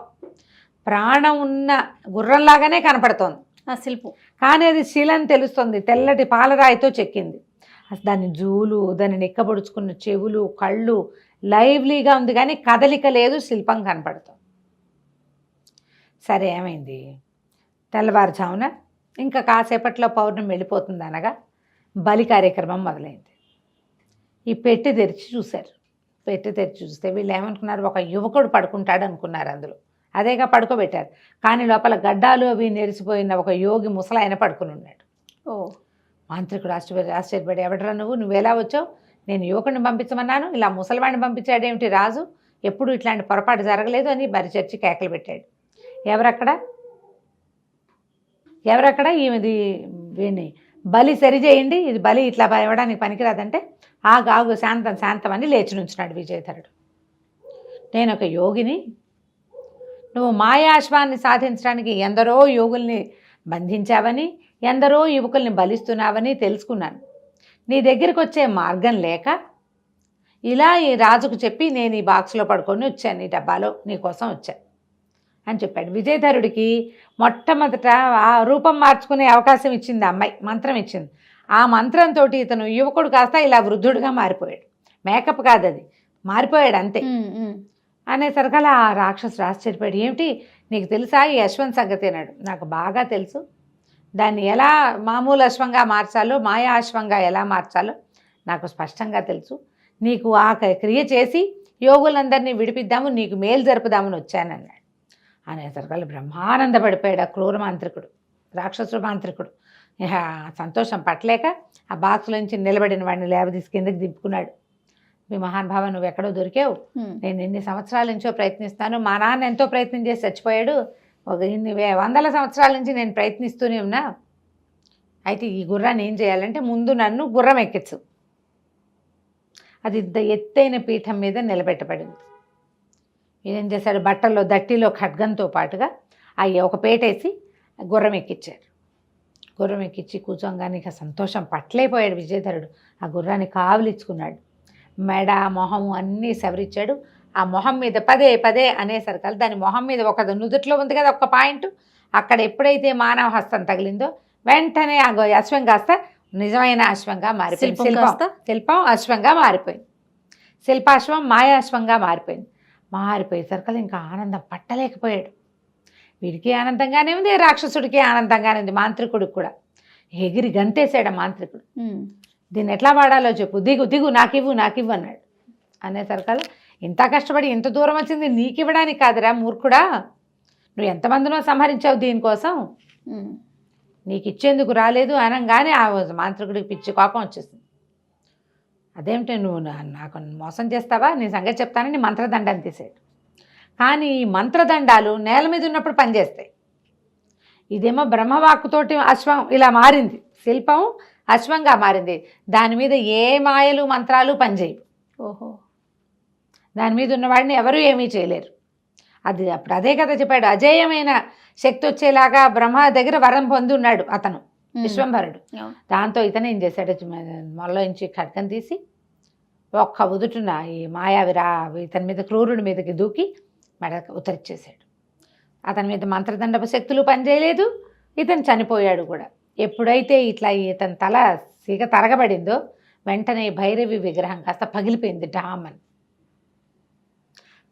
ప్రాణం ఉన్న గుర్రంలాగానే కనపడుతోంది ఆ శిల్పం, కానీ అది శిలని తెలుస్తుంది, తెల్లటి పాలరాయితో చెక్కింది. దాని జూలు, దాన్ని నిక్కబొడుచుకున్న చెవులు, కళ్ళు లైవ్లీగా ఉంది, కానీ కదలిక లేదు, శిల్పం కనపడుతుంది. సరే ఏమైంది, తెల్లవారుజామున ఇంకా కాసేపట్లో పౌర్ణమి వెళ్ళిపోతుంది అనగా బలి కార్యక్రమం మొదలైంది. ఈ పెట్టి తెరిచి చూశారు. పెట్టి తెరిచి చూస్తే వీళ్ళు ఏమనుకున్నారు, ఒక యువకుడు పడుకుంటాడు అనుకున్నారు అందులో, అదేగా పడుకోబెట్టారు. కానీ లోపల గడ్డాలు అవి నెరిసిపోయిన ఒక యోగి ముసలాయన పడుకుని ఉన్నాడు. మాంత్రికుడు ఆశ్చర్యపడి, ఎవడరా నువ్వు ఎలా వచ్చావు, నేను యువకుడిని పంపించమన్నాను, ఇలా ముసలివాడిని పంపించాడేమిటి రాజు, ఎప్పుడు ఇట్లాంటి పొరపాటు జరగలేదు అని మరి చర్చి కేకలు పెట్టాడు. ఎవరక్కడ వీడిని బలి సరిచేయండి, ఇది బలి ఇట్లా ఇవ్వడానికి పనికిరాదంటే ఆగు శాంతం శాంతం అని లేచి నుంచున్నాడు విజయధరుడు. నేను ఒక యోగిని, నువ్వు మాయాశ్వాన్ని సాధించడానికి ఎందరో యోగుల్ని బంధించావని, ఎందరో యువకుల్ని బలిస్తున్నావని తెలుసుకున్నాను. నీ దగ్గరికి వచ్చే మార్గం లేక ఇలా ఈ రాజుకు చెప్పి నేను ఈ బాక్స్లో పడుకొని వచ్చాను, ఈ డబ్బాలో నీకోసం వచ్చాను అని చెప్పాడు. విజయధరుడికి మొట్టమొదట ఆ రూపం మార్చుకునే అవకాశం ఇచ్చింది అమ్మాయి, మంత్రం ఇచ్చింది. ఆ మంత్రంతో ఇతను యువకుడు కాస్త ఇలా వృద్ధుడిగా మారిపోయాడు. మేకప్ కాదు, అది మారిపోయాడు అంతే. అనేసరికల్లా ఆ రాక్షసుడు ఆశ్చర్యపోయాడు. ఏమిటి నీకు తెలుసా ఈ అశ్వం సంగతి అన్నాడు. నాకు బాగా తెలుసు, దాన్ని ఎలా మామూలు అశ్వంగా మార్చాలో, మాయా అశ్వంగా ఎలా మార్చాలో నాకు స్పష్టంగా తెలుసు. నీకు ఆ క్రియ చేసి యోగులందరినీ విడిపిద్దాము, నీకు మేలు జరుపుదామని వచ్చానన్నాడు. అనేసరికల్లా బ్రహ్మానందపడిపోయాడు ఆ క్రూర మాంత్రికుడు, రాక్షసుడు మాంత్రికుడు. సంతోషం పట్టలేక ఆ బాక్స్లోంచి నిలబడిన వాడిని లేవదీసి కిందకి దింపుకున్నాడు. మీ మహానుభావ నువ్వు ఎక్కడో దొరికావు, నేను ఎన్ని సంవత్సరాల నుంచో ప్రయత్నిస్తాను, మా నాన్న ఎంతో ప్రయత్నం చేసి చచ్చిపోయాడు, ఒక ఇన్ని వందల సంవత్సరాల నుంచి నేను ప్రయత్నిస్తూనే ఉన్నా. అయితే ఈ గుర్రాన్ని ఏం చేయాలంటే ముందు నన్ను గుర్రం ఎక్కించు. అది ఎత్తైన పీఠం మీద నిలబెట్టబడింది. ఏం చేశాడు, బట్టల్లో దట్టిలో ఖడ్గంతో పాటుగా ఒక పేటేసి గుర్రం ఎక్కించారు. గుర్రం ఎక్కించి కూర్చోగానే ఇక సంతోషం పట్టలేకపోయాడు విజయధరుడు. ఆ గుర్రాన్ని కావలిచ్చుకున్నాడు. మెడ మొహము అన్నీ సవరించాడు. ఆ మొహం మీద పదే పదే అనేసరికల్ దాని మొహం మీద ఒక నుదుట్లో ఉంది కదా ఒక పాయింట్, అక్కడ ఎప్పుడైతే మానవ హస్తం తగిలిందో వెంటనే ఆ అశ్వం కాస్త నిజమైన అశ్వంగా మారిపోయింది. శిల్పం అశ్వంగా మారిపోయింది. శిల్పాశ్వం మాయాశ్వంగా మారిపోయింది. మారిపోయేసరికల్ ఇంకా ఆనందం పట్టలేకపోయాడు. వీడికి ఆనందంగానే ఉంది, రాక్షసుడికి ఆనందంగానే ఉంది, మాంత్రికుడికి కూడా. ఎగిరి గంతేసాడు ఆ మాంత్రికుడు. దీన్ని ఎట్లా వాడాలో చెప్పు, దిగు దిగు నాకివ్వు అన్నాడు. అనేసరికల్లా ఇంత కష్టపడి ఇంత దూరం వచ్చింది నీకు ఇవ్వడానికి కాదురా మూర్ఖుడా, నువ్వు ఎంతమందినో సంహరించావు దీనికోసం, నీకు ఇచ్చేందుకు రాలేదు అనగానే ఆ మాంత్రికుడికి పిచ్చి కోపం వచ్చేసింది. అదేమిటి నువ్వు నాకు మోసం చేస్తావా, నీ సంగతి చెప్తానని మంత్రదండాన్ని తీసాడు. కానీ ఈ మంత్రదండాలు నేల మీద ఉన్నప్పుడు పనిచేస్తాయి. ఇదేమో బ్రహ్మవాక్కుతోటి అశ్వం ఇలా మారింది, శిల్పం అశ్వంగా మారింది. దాని మీద ఏ మాయలు మంత్రాలు పనిచేయవు. ఓహో, దాని మీద ఉన్నవాడిని ఎవరూ ఏమీ చేయలేరు. అది అప్పుడు అదే కదా చెప్పాడు, అజేయమైన శక్తి వచ్చేలాగా బ్రహ్మ దగ్గర వరం పొంది ఉన్నాడు అతను విశ్వంభరుడు. దాంతో ఇతను ఏం చేశాడు, మొల్లోంచి ఖడ్గం తీసి ఒక్క ఉదుటున ఈ మాయావిరా ఇతని మీద క్రూరుడి మీదకి దూకి మెడ ఉత్తరిచ్చేశాడు. అతని మీద మంత్రదండపు శక్తులు పనిచేయలేదు, ఇతను చనిపోయాడు కూడా. ఎప్పుడైతే ఇట్లా ఇతని తల సీగ తరగబడిందో వెంటనే భైరవి విగ్రహం కాస్త పగిలిపోయింది డామని.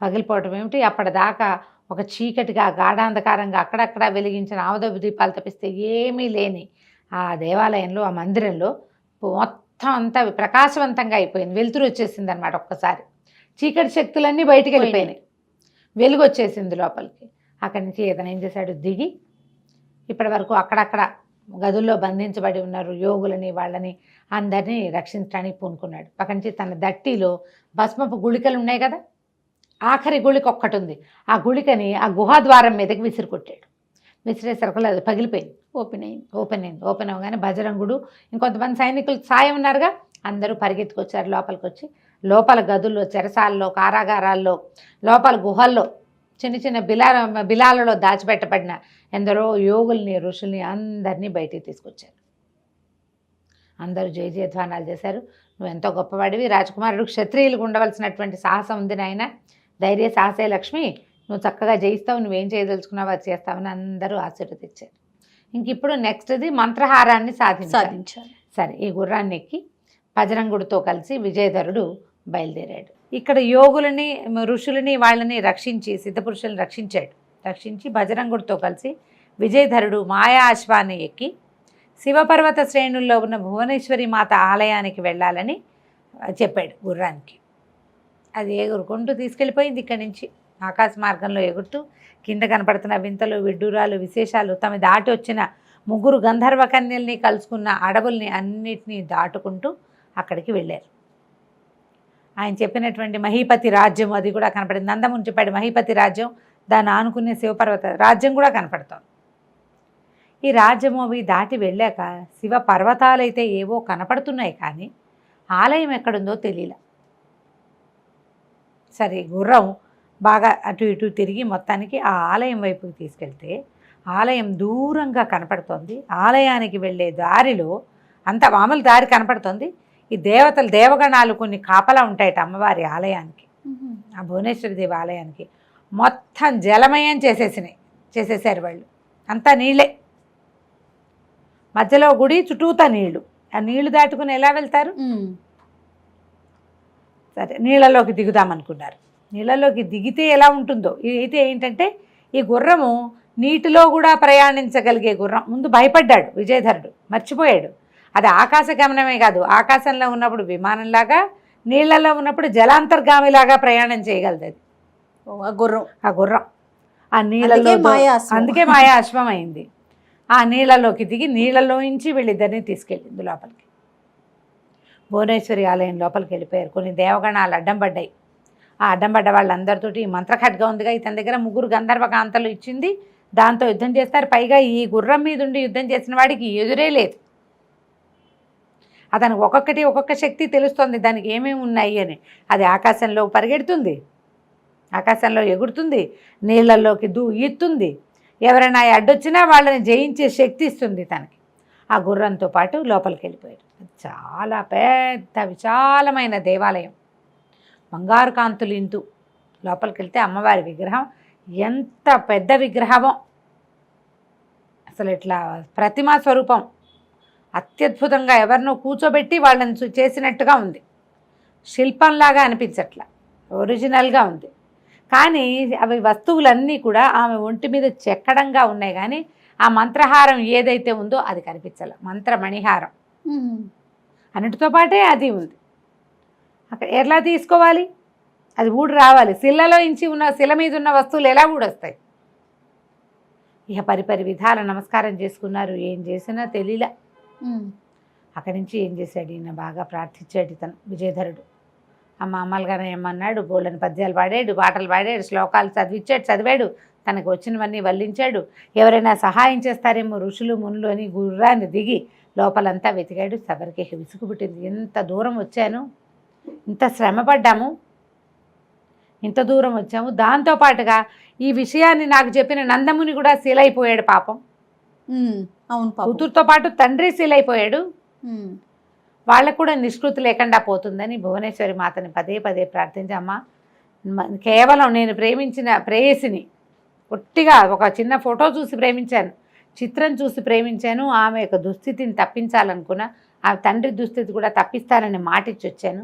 పగిలిపోవటం ఏమిటి, అప్పటిదాకా ఒక చీకటిగా గాఢాంధకారంగా అక్కడక్కడ వెలిగించిన ఆవదపు దీపాలు తప్పిస్తే ఏమీ లేని ఆ దేవాలయంలో, ఆ మందిరంలో మొత్తం అంతా ప్రకాశవంతంగా అయిపోయింది. వెలుతురు వచ్చేసింది అనమాట. ఒక్కసారి చీకటి శక్తులన్నీ బయటికి వెళ్ళిపోయినాయి, వెలుగు వచ్చేసింది లోపలికి. అక్కడి నుంచి ఇతను ఏం చేశాడు, దిగి ఇప్పటి వరకు అక్కడక్కడ గదుల్లో బంధించబడి ఉన్నారు యోగులని వాళ్ళని అందరినీ రక్షించడానికి పూనుకున్నాడు. అక్కడి నుంచి తన దట్టిలో భస్మపు గుళికలు ఉన్నాయి కదా, ఆఖరి గుళిక ఒక్కటి ఉంది, ఆ గుళికని ఆ గుహాద్వారం మీదకి విసిరికొట్టాడు. విసిరేసరికి అది పగిలిపోయింది, ఓపెన్ అవగానే బజరంగుడు ఇంకొంతమంది సైనికులు సాయం ఉన్నారుగా, అందరూ పరిగెత్తుకొచ్చారు లోపలికి. వచ్చి లోపల గదుల్లో, చెరసాల్లో, కారాగారాల్లో, లోపల గుహల్లో, చిన్న చిన్న బిలాలలో దాచిపెట్టబడిన ఎందరో యోగుల్ని, ఋషుల్ని అందరినీ బయటికి తీసుకొచ్చారు. అందరూ జయ జయధ్వానాలు చేశారు. నువ్వు ఎంతో గొప్పవాడివి, రాజకుమారుడు క్షత్రియులకు ఉండవలసినటువంటి సాహసం ఉంది నాయన, ధైర్య సాహసే లక్ష్మి, నువ్వు చక్కగా జయిస్తావు, నువ్వేం చేయదలుచుకున్నావు అది చేస్తావని అందరూ ఆశీర్వదించారు. ఇంక ఇప్పుడు నెక్స్ట్ది మంత్రహారాన్ని సాధించారు. సరే, ఈ గుర్రాన్ని ఎక్కి బజరంగుడితో కలిసి విజయధరుడు బయలుదేరాడు. ఇక్కడ యోగులని, ఋషులని వాళ్ళని రక్షించి, సిద్ధపురుషులను రక్షించి బజరంగుడితో కలిసి విజయధరుడు మాయా అశ్వాన్ని ఎక్కి శివపర్వత శ్రేణుల్లో ఉన్న భువనేశ్వరి మాత ఆలయానికి వెళ్ళాలని చెప్పాడు గుర్రానికి. అది ఎగురుకుంటూ తీసుకెళ్ళిపోయింది. ఇక్కడి నుంచి ఆకాశ మార్గంలో ఎగురుతూ కింద కనపడుతున్న వింతలు, విడ్డూరాలు, విశేషాలు, తమ దాటి వచ్చిన 3 గంధర్వ కన్యల్ని కలుసుకున్న అడవుల్ని అన్నిటినీ దాటుకుంటూ అక్కడికి వెళ్ళారు. ఆయన చెప్పినటువంటి మహీపతి రాజ్యం అది కూడా కనపడింది. నందముని చెప్పాడు మహీపతి రాజ్యం, దాన్ని ఆనుకునే శివపర్వత రాజ్యం కూడా కనపడుతోంది. ఈ రాజ్యము అవి దాటి వెళ్ళాక శివ పర్వతాలైతే ఏవో కనపడుతున్నాయి, కానీ ఆలయం ఎక్కడుందో తెలియలే. సరే, గుర్రం బాగా అటు ఇటు తిరిగి మొత్తానికి ఆ ఆలయం వైపుకి తీసుకెళ్తే ఆలయం దూరంగా కనపడుతోంది. ఆలయానికి వెళ్ళే దారిలో అంత మామూలు దారి కనపడుతోంది. ఈ దేవగణాలు కొన్ని కాపలా ఉంటాయట అమ్మవారి ఆలయానికి, ఆ భువనేశ్వరి దేవి ఆలయానికి. మొత్తం జలమయం చేసేసారు వాళ్ళు. అంతా నీళ్ళే, మధ్యలో గుడి, చుట్టూతా నీళ్లు. ఆ నీళ్లు దాటుకుని ఎలా వెళ్తారు? సరే, నీళ్ళలోకి దిగుదామనుకున్నారు. నీళ్ళలోకి దిగితే ఎలా ఉంటుందో. అయితే ఏంటంటే ఈ గుర్రము నీటిలో కూడా ప్రయాణించగలిగే గుర్రం. ముందు భయపడ్డాడు విజయధరుడు, మర్చిపోయాడు. అది ఆకాశ గమనమే కాదు, ఆకాశంలో ఉన్నప్పుడు విమానంలాగా, నీళ్లలో ఉన్నప్పుడు జలాంతర్గామిలాగా ప్రయాణం చేయగలదు అది. ఆ గుర్రం ఆ నీళ్ళలో, అందుకే మాయా అశ్వం అయింది. ఆ నీళ్ళలోకి దిగి నీళ్ళలోంచి వీళ్ళిద్దరిని తీసుకెళ్ళింది లోపలికి. భువనేశ్వరి ఆలయం లోపలికి వెళ్ళిపోయారు. కొన్ని దేవగణాలు అడ్డం పడ్డాయి. ఆ అడ్డం పడ్డ వాళ్ళందరితోటి ఈ మంత్రఖడ్గం ఉందిగా, ఇతని దగ్గర 3 గంధర్వ కాంతలు ఇచ్చింది, దాంతో యుద్ధం చేస్తారు. పైగా ఈ గుర్రం మీద ఉండి యుద్ధం చేసిన వాడికి ఎదురే లేదు. అతనికి ఒక్కొక్క శక్తి తెలుస్తుంది, దానికి ఏమేమి ఉన్నాయి అని. అది ఆకాశంలో పరిగెడుతుంది, ఆకాశంలో ఎగురుతుంది, నీళ్ళల్లోకి ఈత్తుంది. ఎవరైనా అడ్డొచ్చినా వాళ్ళని జయించే శక్తి ఇస్తుంది తనకి. ఆ గుర్రంతో పాటు లోపలికి వెళ్ళిపోయాడు. చాలా పెద్ద విశాలమైన దేవాలయం, బంగారు కాంతులు ఇంటూ లోపలికి వెళ్తే అమ్మవారి విగ్రహం ఎంత పెద్ద విగ్రహమో, అసలు ఇట్లా ప్రతిమా స్వరూపం, అత్యద్భుతంగా ఎవరినో కూర్చోబెట్టి వాళ్ళని చేసినట్టుగా ఉంది. శిల్పంలాగా అనిపించట్లా, ఒరిజినల్గా ఉంది. కానీ అవి వస్తువులన్నీ కూడా ఆమె ఒంటి మీద చెక్కడంగా ఉన్నాయి, కానీ ఆ మంత్రహారం ఏదైతే ఉందో అది కనిపించాల. మంత్రమణిహారం అన్నిటితో పాటే అది ఉంది. అక్కడ ఎలా తీసుకోవాలి? అది ఊడి రావాలి. శిలలో ఇంచి ఉన్న, శిల మీద ఉన్న వస్తువులు ఎలా ఊడొస్తాయి? ఇక పరిపరి విధాల నమస్కారం చేసుకున్నారు. ఏం చేసినా తెలియలే. అక్కడి నుంచి ఏం చేశాడు ఈయన, బాగా ప్రార్థించాడు ఇతను విజయధరుడు. అమ్మ అమ్మలుగానే ఏమన్నాడు, బోళ్ళని పద్యాలు పాడాడు, పాటలు పాడాడు, శ్లోకాలు చదివాడు, తనకు వచ్చినవన్నీ వల్లించాడు. ఎవరైనా సహాయం చేస్తారేమో ఋషులు మునులు అని గుర్రాన్ని దిగి లోపలంతా వెతికాడు. సబరికి విసుగు పుట్టింది. ఎంత దూరం వచ్చాను, ఇంత శ్రమపడ్డాము, ఇంత దూరం వచ్చాము. దాంతోపాటుగా ఈ విషయాన్ని నాకు చెప్పిన నందముని కూడా శీలైపోయాడు పాపం. అవును, కూతురుతో పాటు తండ్రి శీలైపోయాడు. వాళ్ళకు కూడా నిష్కృతి లేకుండా పోతుందని భువనేశ్వరి మాతని పదే పదే ప్రార్థించి, అమ్మ కేవలం నేను ప్రేమించిన ప్రేయసిని, ఒట్టిగా ఒక చిన్న ఫోటో చూసి ప్రేమించాను, చిత్రం చూసి ప్రేమించాను, ఆమె యొక్క దుస్థితిని తప్పించాలనుకున్నా, ఆ తండ్రి దుస్థితి కూడా తప్పిస్తానని మాట ఇచ్చి వచ్చాను.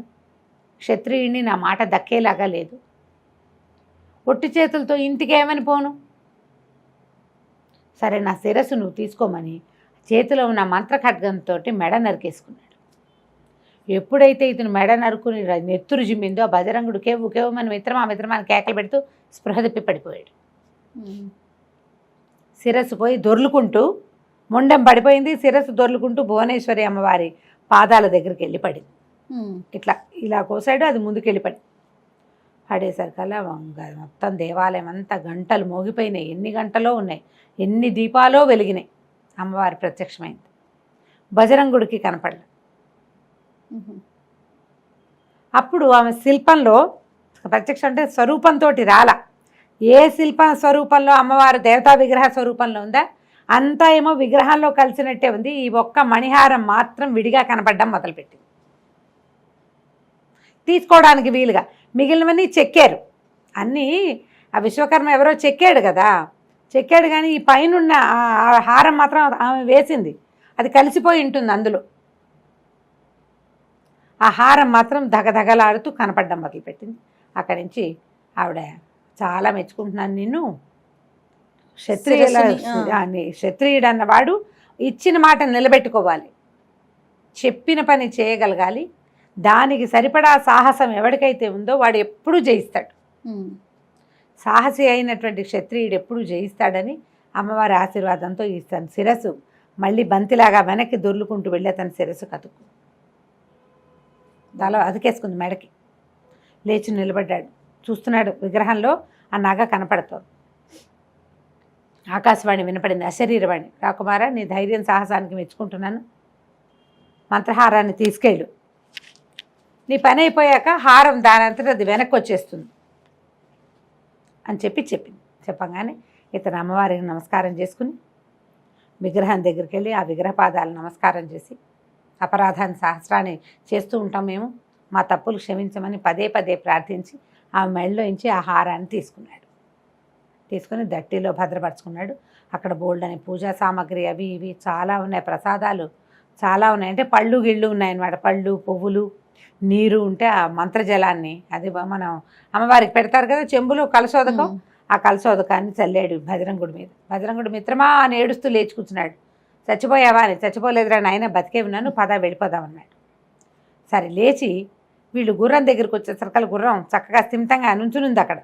క్షత్రియుడిని నా మాట దక్కేలాగా లేదు. ఒట్టి చేతులతో ఇంటికి ఏమని పోను? సరే, నా శిరస్సు నువ్వు తీసుకోమని చేతిలో ఉన్న మంత్రఖడ్గంతో మెడ నరికేసుకున్నాడు. ఎప్పుడైతే ఇతను మెడ నరుకుని నెత్తురు జిమ్మిందో ఆ బజరంగుడు కేవమని మిత్రమాని కేకలు పెడుతూ స్పృహ తప్పి పడిపోయాడు. శిరస్సు పోయి దొర్లుకుంటూ, మొండెం పడిపోయింది, శిరస్సు దొర్లుకుంటూ భువనేశ్వరి అమ్మవారి పాదాల దగ్గరికి వెళ్ళి పడింది. ఇలా కోసాడు, అది ముందుకెళ్ళి పడేసరికల్లా మొత్తం దేవాలయం అంతా గంటలు మోగిపోయినాయి. ఎన్ని గంటలో ఉన్నాయి, ఎన్ని దీపాలో వెలిగినాయి. అమ్మవారి ప్రత్యక్షమైంది. బజరంగుడికి కనపడలే. అప్పుడు ఆమె శిల్పంలో ప్రత్యక్షం అంటే స్వరూపంతో రాల. ఏ శిల్ప స్వరూపంలో అమ్మవారు దేవతా విగ్రహ స్వరూపంలో ఉందా అంతా ఏమో విగ్రహంలో కలిసినట్టే ఉంది. ఈ ఒక్క మణిహారం మాత్రం విడిగా కనపడడం మొదలుపెట్టింది. తీసుకోవడానికి వీలుగా మిగిలినవన్నీ చెక్కారు. అన్నీ ఆ విశ్వకర్మ ఎవరో చెక్కాడు కదా, చెక్కాడు. కానీ ఈ పైనున్న హారం మాత్రం ఆమె వేసింది, అది కలిసిపోయి ఉంటుంది అందులో. ఆ హారం మాత్రం దగదగలాడుతూ కనపడడం మొదలుపెట్టింది. అక్కడి నుంచి ఆవిడ చాలా మెచ్చుకుంటున్నాను నిన్ను, క్షత్రియుడు అన్నవాడు ఇచ్చిన మాట నిలబెట్టుకోవాలి, చెప్పిన పని చేయగలగాలి, దానికి సరిపడా సాహసం ఎవరికైతే ఉందో వాడు ఎప్పుడూ జయిస్తాడు. సాహసి అయినటువంటి క్షత్రియుడు ఎప్పుడూ జయిస్తాడని అమ్మవారి ఆశీర్వాదంతో ఇస్తాను. శిరస్సు మళ్ళీ బంతిలాగా వెనక్కి దొర్లుకుంటూ వెళ్ళి అతని శిరస్సు కతుక్కు దాలో అదికేసుకుంది మెడకి. లేచి నిలబడ్డాడు, చూస్తున్నాడు. విగ్రహంలో ఆ నగ కనపడుతోంది. ఆకాశవాణి వినపడింది, అశరీరవాణి. రాకుమార, నీ ధైర్యం సాహసానికి మెచ్చుకుంటున్నాను. మంత్రహారాన్ని తీసుకెళ్ళు. నీ పని అయిపోయాక హారం దానంతట అది వెనక్కి వచ్చేస్తుంది అని చెప్పింది. చెప్పగానే ఇతను అమ్మవారికి నమస్కారం చేసుకుని విగ్రహం దగ్గరికి వెళ్ళి ఆ విగ్రహ పాదాలు నమస్కారం చేసి, అపరాధాన్ని సహస్రాన్ని చేస్తూ ఉంటాం మేము, మా తప్పులు క్షమించమని పదే పదే ప్రార్థించి ఆ మెడలో నుంచి ఆ హారాన్ని తీసుకుని దట్టిలో భద్రపరుచుకున్నాడు. అక్కడ బోల్డ్ అనే పూజా సామాగ్రి అవి ఇవి చాలా ఉన్నాయి, ప్రసాదాలు చాలా ఉన్నాయి. అంటే పళ్ళు గిళ్ళు ఉన్నాయన్నమాట, పళ్ళు పువ్వులు నీరు ఉంటే ఆ మంత్రజలాన్ని అది మనం అమ్మవారికి పెడతారు కదా చెంబులు, కలశోదకం, ఆ కలశోదకాన్ని చల్లాడు భద్రంగుడి మీద. భద్రంగుడు మిత్రమా అని ఏడుస్తూ లేచి కూర్చున్నాడు. చచ్చిపోయావా అని. చచ్చిపోలేదురా నాయన, బతికే ఉన్నాను, పద వెళ్ళిపోదామన్నాడు. సరే లేచి వీళ్ళు గుర్రం దగ్గరికి వచ్చేసరికల్ గుర్రం చక్కగా స్థిమితంగా నుంచునుంది అక్కడ.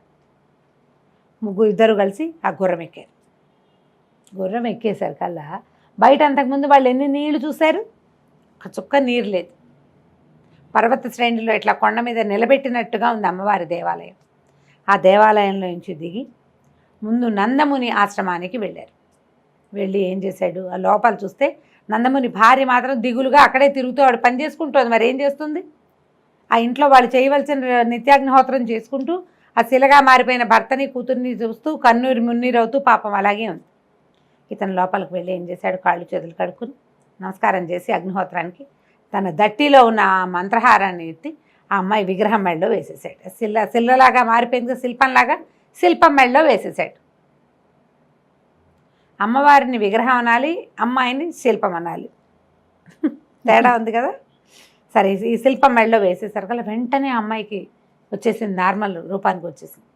ఇద్దరు కలిసి ఆ గుర్రం ఎక్కారు. గుర్రం ఎక్కేసరికల్లా బయట అంతకుముందు వాళ్ళు ఎన్ని నీళ్లు చూశారు, ఒక చుక్క నీరు లేదు. పర్వత శ్రేణిలో ఇట్లా కొండ మీద నిలబెట్టినట్టుగా ఉంది అమ్మవారి దేవాలయం. ఆ దేవాలయంలో నుంచి దిగి ముందు నందముని ఆశ్రమానికి వెళ్ళారు. వెళ్ళి ఏం చేశాడు, ఆ లోపల చూస్తే నందముని భార్య మాత్రం దిగులుగా అక్కడే తిరుగుతూ ఆవిడ పని చేసుకుంటుంది. మరి ఏం చేస్తుంది, ఆ ఇంట్లో వాళ్ళు చేయవలసిన నిత్యాగ్నిహోత్రం చేసుకుంటూ ఆ శిలగా మారిపోయిన భర్తని కూతుర్ని చూస్తూ కన్నూరి మున్నీరవుతూ పాపం అలాగే ఉంది. ఇతను లోపలికి వెళ్ళి ఏం చేశాడు, కాళ్ళు చేతులు కడుక్కుని నమస్కారం చేసి అగ్నిహోత్రానికి తన దట్టిలో ఉన్న ఆ మంత్రహారాన్ని ఎత్తి ఆ అమ్మాయి విగ్రహం మెడలో వేసేసాడు. శిల్లలాగా మారిపోయింది, శిల్పంలాగా శిల్పం మెడలో వేసేసాడు. అమ్మవారిని విగ్రహం అనాలి, అమ్మాయిని శిల్పం అనాలి, తేడా ఉంది కదా. సరే, ఈ శిల్పం మెడలో వేసేసరికి వెంటనే అమ్మాయికి వచ్చేసింది, నార్మల్ రూపానికి వచ్చేసింది.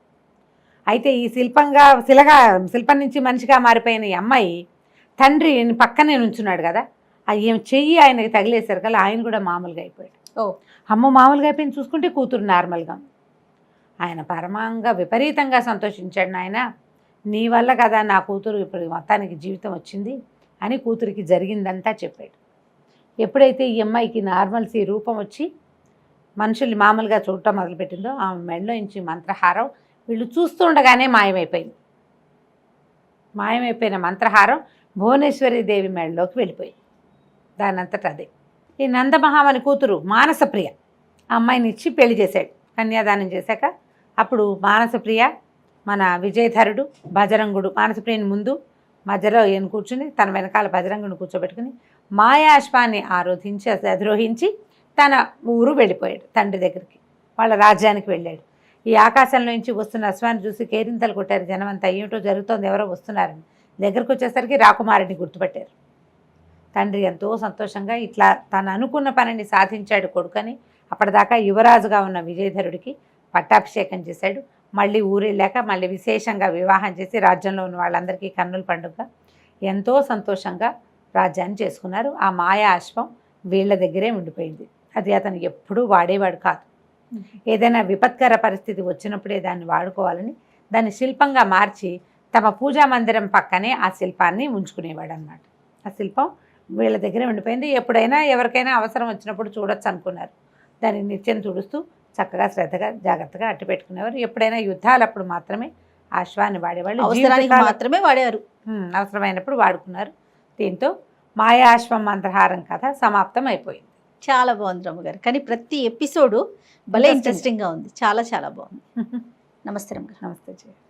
అయితే ఈ శిల్పం నుంచి మనిషిగా మారిపోయిన ఈ అమ్మాయి తండ్రి పక్కనే నుంచున్నాడు కదా, ఏం చెయ్యి ఆయనకి తగిలేసరికల్లా ఆయన కూడా మామూలుగా అయిపోయాడు. అమ్మ మామూలుగా అయిపోయింది, చూసుకుంటే కూతురు నార్మల్గా. ఆయన పరమంగా విపరీతంగా సంతోషించాడు. నాయన, నీ వల్ల కదా నా కూతురు ఇప్పుడు మొత్తానికి జీవితం వచ్చింది అని కూతురికి జరిగిందంతా చెప్పాడు. ఎప్పుడైతే ఈ అమ్మాయికి నార్మల్సీ రూపం వచ్చి మనుషుల్ని మామూలుగా చూడటం మొదలుపెట్టిందో ఆమె మెడలో నుంచి మంత్రహారం వీళ్ళు చూస్తుండగానే మాయమైపోయిన మంత్రహారం భువనేశ్వరి దేవి మెడలోకి వెళ్ళిపోయింది. దానంతటా అదే. ఈ నందమహామని కూతురు మానసప్రియ ఆ అమ్మాయిని ఇచ్చి పెళ్లి చేశాడు. కన్యాదానం చేశాక అప్పుడు మానసప్రియ మన విజయధరుడు బజరంగుడు మానసప్రియని ముందు మధ్యలో ఈయన కూర్చుని తన వెనకాల బజరంగుని కూర్చోబెట్టుకుని మాయాశ్వాన్ని అధిరోహించి తన ఊరు వెళ్ళిపోయాడు. తండ్రి దగ్గరికి, వాళ్ళ రాజ్యానికి వెళ్ళాడు. ఈ ఆకాశంలో నుంచి వస్తున్న అశ్వాన్ని చూసి కేరింతలు కొట్టారు జనమంతా. ఏమిటో జరుగుతోంది, ఎవరో వస్తున్నారని. దగ్గరకు వచ్చేసరికి రాకుమారుడిని గుర్తుపట్టారు. తండ్రి ఎంతో సంతోషంగా ఇట్లా తను అనుకున్న పనిని సాధించాడు కొడుకని అప్పటిదాకా యువరాజుగా ఉన్న విజయధరుడికి పట్టాభిషేకం చేశాడు. మళ్ళీ ఊరెళ్ళాక మళ్ళీ విశేషంగా వివాహం చేసి రాజ్యంలో ఉన్న వాళ్ళందరికీ కన్నుల పండుగ ఎంతో సంతోషంగా రాజ్యాన్ని చేసుకున్నారు. ఆ మాయా అశ్వం వీళ్ళ దగ్గరే ఉండిపోయింది. అది అతను ఎప్పుడూ వాడేవాడు కాదు. ఏదైనా విపత్కర పరిస్థితి వచ్చినప్పుడే దాన్ని వాడుకోవాలని దాన్ని శిల్పంగా మార్చి తమ పూజా మందిరం పక్కనే ఆ శిల్పాన్ని ఉంచుకునేవాడు అన్నమాట. ఆ శిల్పం వీళ్ళ దగ్గరే ఉండిపోయింది. ఎప్పుడైనా ఎవరికైనా అవసరం వచ్చినప్పుడు చూడొచ్చు అనుకున్నారు. దాన్ని నిత్యం తుడుస్తూ చక్కగా శ్రద్ధగా జాగ్రత్తగా అట్టు పెట్టుకునేవారు. ఎప్పుడైనా యుద్ధాలప్పుడు మాత్రమే ఆ అశ్వాన్ని వాడేవాళ్ళు, మాత్రమే వాడారు, అవసరమైనప్పుడు వాడుకున్నారు. దీంతో మాయా అశ్వం మంత్రహారం కథ సమాప్తం అయిపోయింది. చాలా బాగుంది రమ్మగారు, కానీ ప్రతి ఎపిసోడు భలే ఇంట్రెస్టింగ్గా ఉంది. చాలా చాలా బాగుంది. నమస్తే రమ్మగారు. నమస్తే.